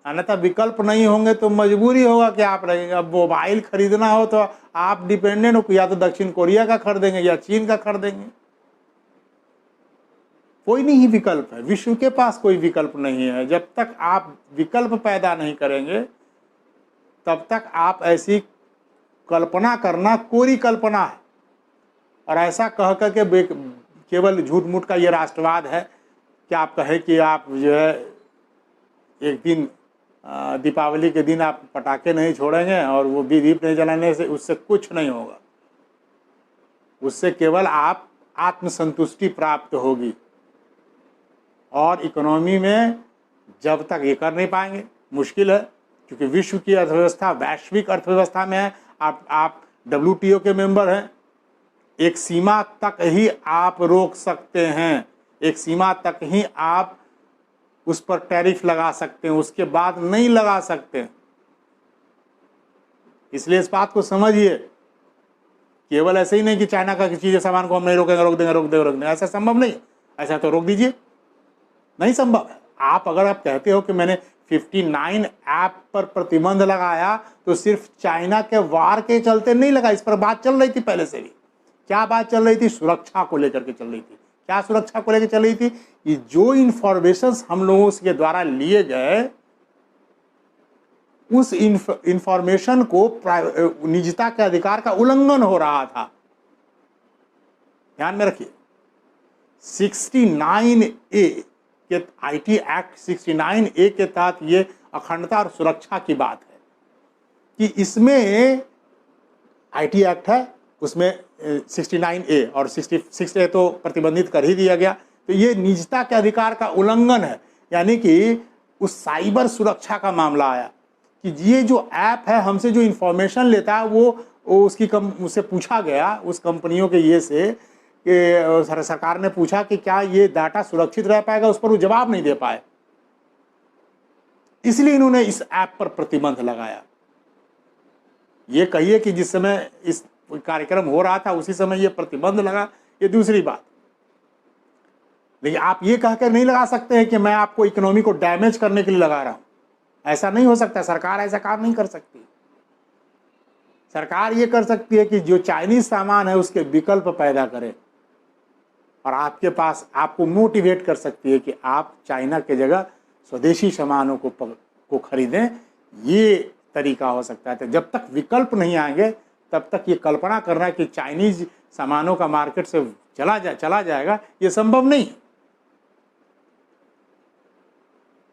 अन्यथा विकल्प नहीं होंगे तो मजबूरी होगा कि आप रहेंगे। अब मोबाइल खरीदना हो तो आप डिपेंडेंट हो, या तो दक्षिण कोरिया का खरीदेंगे या चीन का खरीदेंगे, कोई नहीं विकल्प है, विश्व के पास कोई विकल्प नहीं है। जब तक आप विकल्प पैदा नहीं करेंगे तब तक आप ऐसी कल्पना करना कोरी कल्पना है। और ऐसा कह कर के केवल झूठ मूठ का ये राष्ट्रवाद है कि आप कहें कि आप जो है एक दिन दीपावली के दिन आप पटाखे नहीं छोड़ेंगे और वो दीप नहीं जलाने से उससे कुछ नहीं होगा। उससे केवल आप आत्मसंतुष्टि प्राप्त होगी, और इकोनॉमी में जब तक ये कर नहीं पाएंगे मुश्किल है, क्योंकि विश्व की अर्थव्यवस्था वैश्विक अर्थव्यवस्था में है। आप WTO के मेंबर हैं। एक सीमा तक ही आप रोक सकते हैं, एक सीमा तक ही आप उस पर टैरिफ लगा सकते हैं, उसके बाद नहीं लगा सकते। इसलिए इस बात को समझिए, केवल ऐसे ही नहीं कि चाइना का किसी चीज़ सामान को हम नहीं रोकेंगे, रोक देंगे, ऐसा संभव नहीं। ऐसा तो रोक दीजिए, नहीं संभव है। आप अगर आप कहते हो कि मैंने 59 ऐप पर प्रतिबंध लगाया, तो सिर्फ चाइना के वार के चलते नहीं लगा, इस पर बात चल रही थी पहले से भी। क्या बात चल रही थी? सुरक्षा को लेकर के चल रही थी। क्या सुरक्षा को लेकर चल रही थी? कि जो इंफॉर्मेशन हम लोगों के द्वारा लिए गए, उस इंफॉर्मेशन को निजता के अधिकार का उल्लंघन हो रहा था। ध्यान में रखिए, 69A के IT एक्ट 69A के तहत ये अखंडता और सुरक्षा की बात है कि इसमें IT एक्ट है, उसमें 69A और 66A तो प्रतिबंधित कर ही दिया गया। तो ये निजता के अधिकार का उल्लंघन है, यानी कि उस साइबर सुरक्षा का मामला आया कि ये जो ऐप है हमसे जो इंफॉर्मेशन लेता है वो उससे पूछा गया, उस कंपनियों के ये से कि सरकार ने पूछा कि क्या ये डाटा सुरक्षित रह पाएगा, उस पर वो जवाब नहीं दे पाए, इसलिए इन्होंने इस ऐप पर प्रतिबंध लगाया। ये कहिए कि जिस समय इस कार्यक्रम हो रहा था उसी समय ये प्रतिबंध लगा, ये दूसरी बात। लेकिन आप ये कहकर नहीं लगा सकते हैं कि मैं आपको इकोनॉमी को डैमेज करने के लिए लगा रहा हूं, ऐसा नहीं हो सकता। सरकार ऐसा काम नहीं कर सकती। सरकार ये कर सकती है कि जो चाइनीज सामान है उसके विकल्प पैदा करे, और आपके पास आपको मोटिवेट कर सकती है कि आप चाइना के जगह स्वदेशी सामानों को खरीदें। ये तरीका हो सकता है। तो जब तक विकल्प नहीं आएंगे तब तक ये कल्पना करना कि चाइनीज सामानों का मार्केट से चला जाएगा, ये संभव नहीं।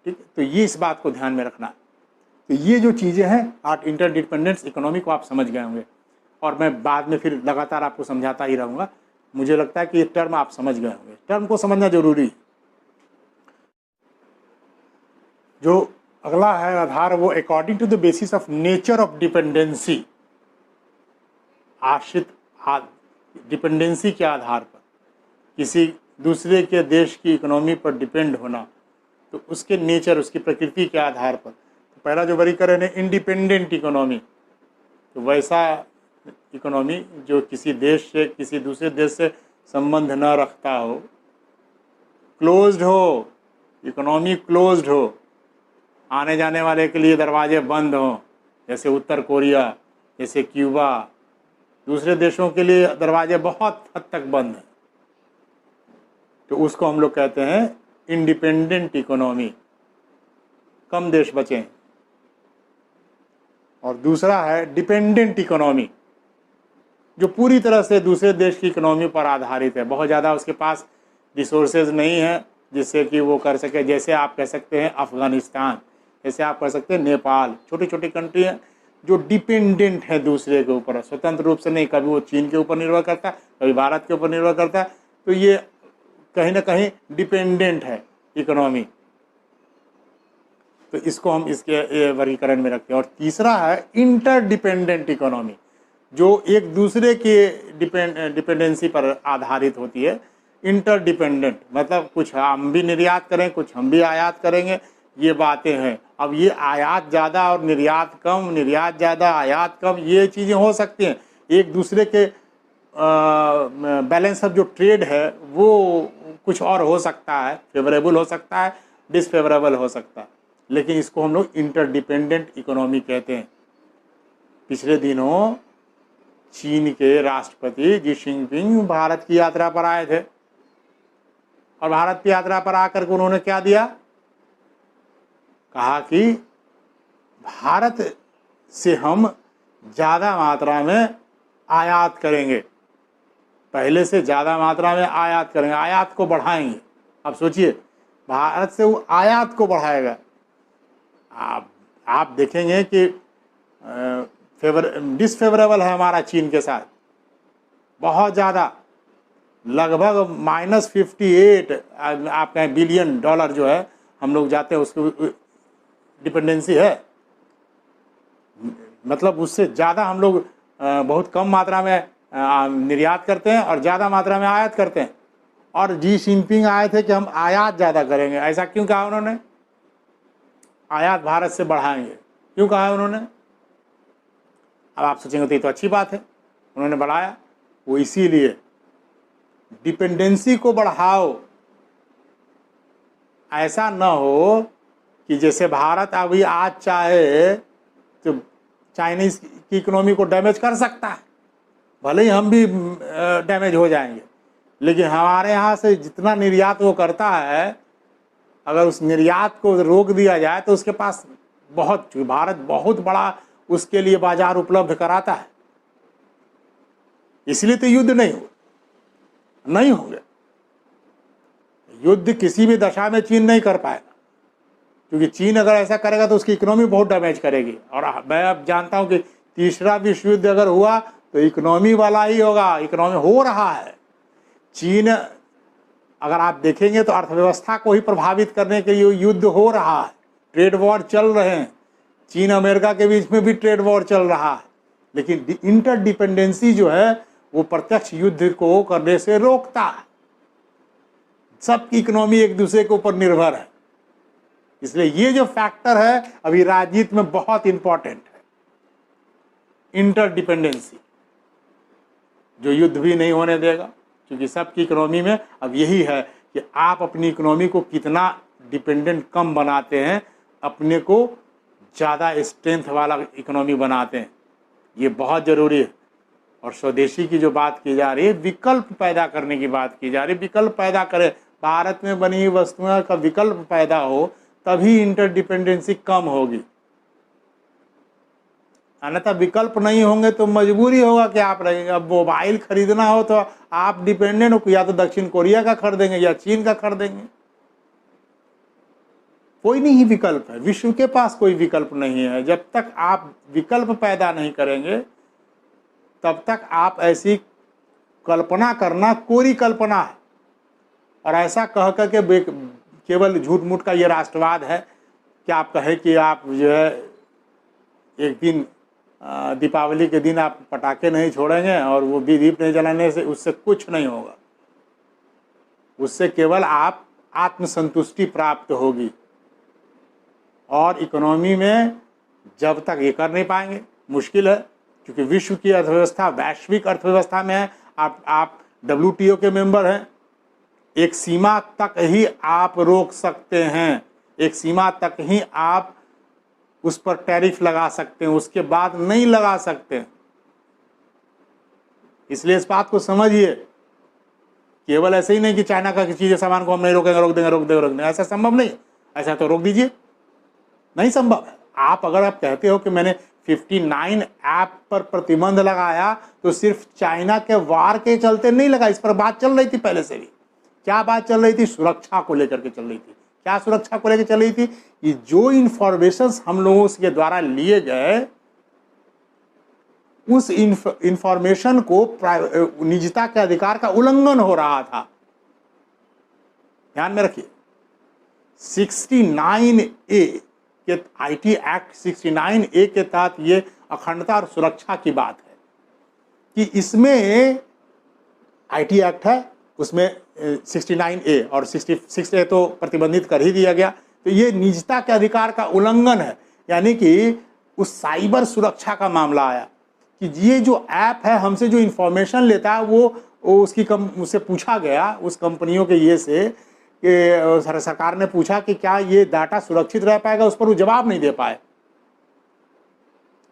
ठीक है, तो ये इस बात को ध्यान में रखना। तो ये जो चीज़ें हैं आर्ट इंटरडिपेंडेंस इकोनॉमी को आप समझ गए होंगे, और मैं बाद में फिर लगातार आपको समझाता ही रहूँगा। मुझे लगता है कि ये टर्म आप समझ गए होंगे, टर्म को समझना जरूरी। जो अगला है आधार, वो according to the basis of nature of dependency, आश्रित डिपेंडेंसी के आधार पर किसी दूसरे के देश की इकोनॉमी पर डिपेंड होना, तो उसके नेचर, उसकी प्रकृति के आधार पर। तो पहला जो वर्गीकरण है इंडिपेंडेंट इकोनॉमी, तो वैसा इकोनॉमी जो किसी देश से किसी दूसरे देश से संबंध न रखता हो, क्लोज्ड हो, इकोनॉमी क्लोज्ड हो, आने जाने वाले के लिए दरवाजे बंद हों, जैसे उत्तर कोरिया, जैसे क्यूबा, दूसरे देशों के लिए दरवाजे बहुत हद तक बंद हैं, तो उसको हम लोग कहते हैं इंडिपेंडेंट इकोनॉमी, कम देश बचे। और दूसरा है डिपेंडेंट इकोनॉमी, जो पूरी तरह से दूसरे देश की इकोनॉमी पर आधारित है, बहुत ज़्यादा उसके पास रिसोर्सेज नहीं है जिससे कि वो कर सके। जैसे आप कह सकते हैं अफ़गानिस्तान, जैसे आप कह सकते हैं नेपाल, छोटी छोटी कंट्री हैं जो डिपेंडेंट है दूसरे के ऊपर, स्वतंत्र रूप से नहीं। कभी वो चीन के ऊपर निर्भर करता है, कभी भारत के ऊपर निर्भर करता है, तो ये कहीं ना कहीं डिपेंडेंट है इकोनॉमी। तो इसको हम इसके वर्गीकरण में रखते हैं। और तीसरा है इंटरडिपेंडेंट इकोनॉमी, जो एक दूसरे के डिपेंडेंसी पर आधारित होती है। इंटरडिपेंडेंट मतलब कुछ हम भी निर्यात करें, कुछ हम भी आयात करेंगे, ये बातें हैं। अब ये आयात ज़्यादा और निर्यात कम, निर्यात ज़्यादा आयात कम, ये चीज़ें हो सकती हैं। एक दूसरे के बैलेंस ऑफ जो ट्रेड है वो कुछ और हो सकता है, फेवरेबल हो सकता है, डिसफेवरेबल हो सकता है, लेकिन इसको हम लोग इंटरडिपेंडेंट इकोनॉमी कहते हैं। पिछले दिनों चीन के राष्ट्रपति जी जिनपिंग भारत की यात्रा पर आए थे, और भारत की यात्रा पर आकर के उन्होंने क्या दिया, कहा कि भारत से हम ज़्यादा मात्रा में आयात करेंगे, पहले से ज़्यादा मात्रा में आयात करेंगे, आयात को बढ़ाएंगे। अब सोचिए, भारत से वो आयात को बढ़ाएगा। आप देखेंगे कि डिसफेवरेबल है हमारा चीन के साथ, बहुत ज़्यादा, लगभग -58 आप कहें बिलियन डॉलर जो है हम लोग जाते हैं, उसकी डिपेंडेंसी है। मतलब उससे ज़्यादा हम लोग बहुत कम मात्रा में निर्यात करते हैं और ज़्यादा मात्रा में आयात करते हैं। और जी जिनपिंग आए थे कि हम आयात ज़्यादा करेंगे। ऐसा क्यों कहा उन्होंने? आयात भारत से बढ़ाएंगे, क्यों कहा उन्होंने? अब आप सोचेंगे तो ये तो अच्छी बात है, उन्होंने बढ़ाया, वो इसीलिए डिपेंडेंसी को बढ़ाओ। ऐसा न हो कि जैसे भारत अभी आज चाहे तो चाइनीज़ की इकोनॉमी को डैमेज कर सकता है, भले ही हम भी डैमेज हो जाएंगे, लेकिन हमारे यहाँ से जितना निर्यात वो करता है, अगर उस निर्यात को रोक दिया जाए तो उसके पास भारत बहुत बड़ा उसके लिए बाजार उपलब्ध कराता है। इसलिए तो युद्ध नहीं होंगे। युद्ध किसी भी दशा में चीन नहीं कर पाएगा, क्योंकि चीन अगर ऐसा करेगा तो उसकी इकोनॉमी बहुत डैमेज करेगी। और मैं अब जानता हूं कि तीसरा विश्व युद्ध अगर हुआ तो इकोनॉमी वाला ही होगा। इकोनॉमी हो रहा है। चीन, अगर आप देखेंगे तो अर्थव्यवस्था को ही प्रभावित करने के लिए युद्ध हो रहा है, ट्रेड वॉर चल रहे हैं। चीन अमेरिका के बीच में भी ट्रेड वॉर चल रहा है, लेकिन इंटरडिपेंडेंसी जो है वो प्रत्यक्ष युद्ध को करने से रोकता है। सबकी इकोनॉमी एक दूसरे के ऊपर निर्भर है, इसलिए ये जो फैक्टर है अभी राजनीति में बहुत इंपॉर्टेंट है, इंटरडिपेंडेंसी, जो युद्ध भी नहीं होने देगा। क्योंकि सबकी इकोनॉमी में अब यही है कि आप अपनी इकोनॉमी को कितना डिपेंडेंट कम बनाते हैं, अपने को ज़्यादा स्ट्रेंथ वाला इकोनॉमी बनाते हैं, ये बहुत ज़रूरी है। और स्वदेशी की जो बात की जा रही है, विकल्प पैदा करने की बात की जा रही है। विकल्प पैदा करें, भारत में बनी हुई वस्तुओं का विकल्प पैदा हो, तभी इंटरडिपेंडेंसी कम होगी। अन्यथा विकल्प नहीं होंगे तो मजबूरी होगा कि आप रहेंगे। अब मोबाइल खरीदना हो तो आप डिपेंडेंट हो, या तो दक्षिण कोरिया का खरीदेंगे या चीन का खरीदेंगे। कोई नहीं विकल्प है, विश्व के पास कोई विकल्प नहीं है। जब तक आप विकल्प पैदा नहीं करेंगे तब तक आप ऐसी कल्पना करना कोरी कल्पना है। और ऐसा कह कर के केवल झूठ मूठ का ये राष्ट्रवाद है कि आप कहें कि आप जो है एक दिन दीपावली के दिन आप पटाखे नहीं छोड़ेंगे और वो दीप नहीं जलाने से उससे कुछ नहीं होगा। उससे केवल आप आत्मसंतुष्टि प्राप्त होगी। और इकोनॉमी में जब तक ये कर नहीं पाएंगे, मुश्किल है, क्योंकि विश्व की अर्थव्यवस्था वैश्विक अर्थव्यवस्था में है। आप WTO के मेंबर हैं। एक सीमा तक ही आप रोक सकते हैं, एक सीमा तक ही आप उस पर टैरिफ लगा सकते हैं, उसके बाद नहीं लगा सकते। इसलिए इस बात को समझिए, केवल ऐसे ही नहीं कि चाइना का किसी चीज़ सामान को हम नहीं रोकेंगे, रोक देंगे, ऐसा संभव नहीं। ऐसा तो रोक दीजिए, नहीं संभव है। आप अगर आप कहते हो कि मैंने 59 ऐप पर प्रतिबंध लगाया तो सिर्फ चाइना के वार के चलते नहीं लगा, इस पर बात चल रही थी पहले से भी। क्या बात चल रही थी? सुरक्षा को लेकर के चल रही थी। क्या सुरक्षा को लेकर चल रही थी? कि जो इंफॉर्मेशंस हम लोगों के द्वारा लिए गए, उस इंफॉर्मेशन को निजता के अधिकार का उल्लंघन हो रहा था। ध्यान में रखिए, 69A के IT एक्ट 69A के तहत ये अखंडता और सुरक्षा की बात है कि इसमें IT एक्ट है, उसमें 69A और 66A तो प्रतिबंधित कर ही दिया गया। तो ये निजता के अधिकार का उल्लंघन है। यानी कि उस साइबर सुरक्षा का मामला आया कि ये जो ऐप है हमसे जो इंफॉर्मेशन लेता है वो उससे पूछा गया, उस कंपनियों के ये से कि सरकार ने पूछा कि क्या ये डाटा सुरक्षित रह पाएगा, उस पर वो जवाब नहीं दे पाए।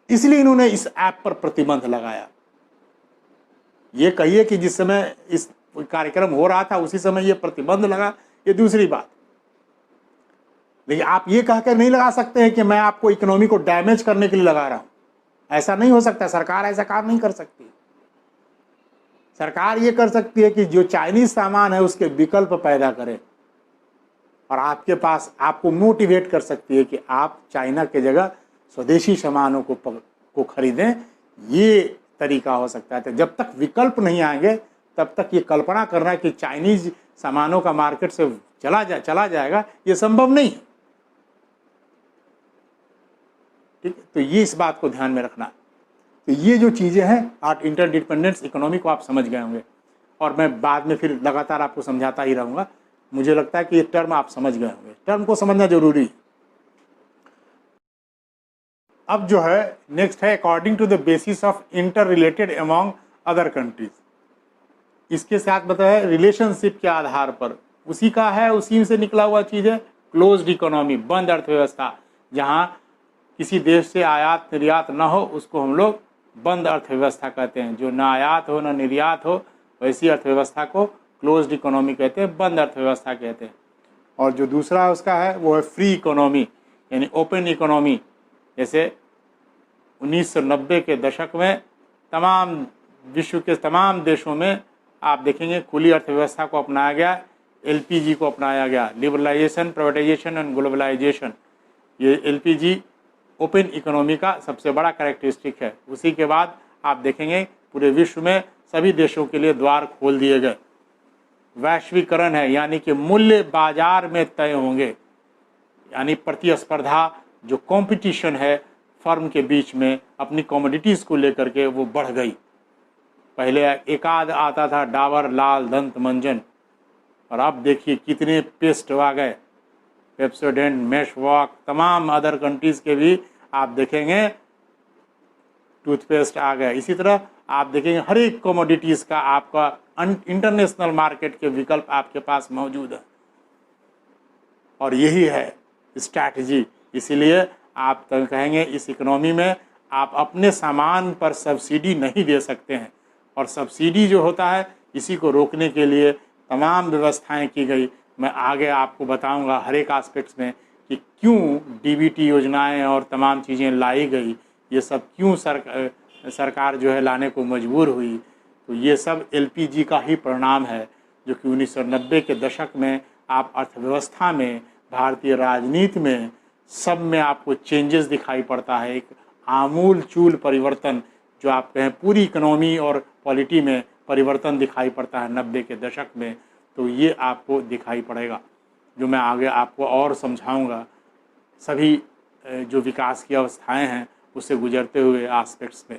इसलिए इन्होंने इस ऐप पर प्रतिबंध लगाया। ये कहिए कि जिस समय इस कार्यक्रम हो रहा था उसी समय ये प्रतिबंध लगा, ये दूसरी बात। लेकिन आप ये कहकर नहीं लगा सकते हैं कि मैं आपको इकोनॉमी को डैमेज करने के लिए लगा रहा हूं। ऐसा नहीं हो सकता। सरकार ऐसा काम नहीं कर सकती। सरकार ये कर सकती है कि जो चाइनीज सामान है उसके विकल्प पैदा करे और आपके पास आपको मोटिवेट कर सकती है कि आप चाइना के जगह स्वदेशी सामानों को खरीदें। ये तरीका हो सकता है। तो जब तक विकल्प नहीं आएंगे तब तक ये कल्पना करना कि चाइनीज सामानों का मार्केट से चला जाएगा, ये संभव नहीं है। ठीक है, तो ये इस बात को ध्यान में रखना। तो ये जो चीज़ें हैं आज इंटरडिपेंडेंस इकोनॉमी को आप समझ गए होंगे, और मैं बाद में फिर लगातार आपको समझाता ही रहूँगा। मुझे लगता है कि ये टर्म आप समझ गए होंगे, टर्म को समझना जरूरी है। अब जो है नेक्स्ट है according to the basis of inter related among other countries. इसके साथ बताया रिलेशनशिप के आधार पर, उसी का है, उसी से निकला हुआ चीज़ है क्लोज्ड इकोनॉमी, बंद अर्थव्यवस्था। जहाँ किसी देश से आयात निर्यात ना हो उसको हम लोग बंद अर्थव्यवस्था कहते हैं। जो ना आयात हो ना निर्यात हो वैसी अर्थव्यवस्था को क्लोज्ड इकोनॉमी कहते हैं, बंद अर्थव्यवस्था कहते हैं। और जो दूसरा उसका है वो है फ्री इकोनॉमी यानी ओपन इकोनॉमी। जैसे 1990 के दशक में तमाम विश्व के तमाम देशों में आप देखेंगे खुली अर्थव्यवस्था को अपनाया गया, एलपीजी को अपनाया गया, लिबरलाइजेशन, प्राइवेटाइजेशन एंड ग्लोबलाइजेशन। ये एलपीजी ओपन इकोनॉमी का सबसे बड़ा कैरेक्टरिस्टिक है। उसी के बाद आप देखेंगे पूरे विश्व में सभी देशों के लिए द्वार खोल दिए गए। वैश्वीकरण है यानी कि मूल्य बाजार में तय होंगे, यानी प्रतिस्पर्धा जो कंपटीशन है फर्म के बीच में अपनी कमोडिटीज़ को लेकर के वो बढ़ गई। पहले एकाध आता था डाबर लाल दंत मंजन, और अब देखिए कितने पेस्ट आ गए, पेप्सोडेंट, मेशवॉक, तमाम अदर कंट्रीज़ के भी आप देखेंगे टूथपेस्ट आ गए। इसी तरह आप देखेंगे हर एक कमोडिटीज़ का आपका इंटरनेशनल मार्केट के विकल्प आपके पास मौजूद है, और यही है स्ट्रैटेजी। इसीलिए आप कहेंगे इस इकोनॉमी में आप अपने सामान पर सब्सिडी नहीं दे सकते हैं, और सब्सिडी जो होता है इसी को रोकने के लिए तमाम व्यवस्थाएं की गई। मैं आगे आपको बताऊंगा हर एक एस्पेक्ट्स में कि क्यों डीबीटी योजनाएं और तमाम चीज़ें लाई गई, ये सब क्यों सरकार जो है लाने को मजबूर हुई। तो ये सब एलपीजी का ही परिणाम है, जो कि 1990 के दशक में आप अर्थव्यवस्था में, भारतीय राजनीति में, सब में आपको चेंजेस दिखाई पड़ता है। एक आमूल चूल परिवर्तन जो आप कहें पूरी इकोनॉमी और पॉलिटी में परिवर्तन दिखाई पड़ता है 90 के दशक में। तो ये आपको दिखाई पड़ेगा, जो मैं आगे आपको और समझाऊंगा सभी जो विकास की अवस्थाएं हैं उससे गुजरते हुए एस्पेक्ट्स में।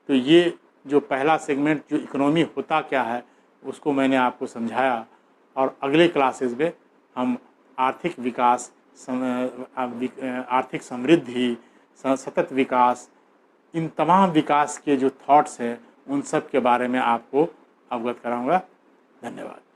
तो ये जो पहला सेगमेंट जो इकोनॉमी होता क्या है उसको मैंने आपको समझाया, और अगले क्लासेस में हम आर्थिक विकास, आर्थिक समृद्धि, सतत विकास, इन तमाम विकास के जो थॉट्स हैं उन सब के बारे में आपको अवगत कराऊंगा। धन्यवाद।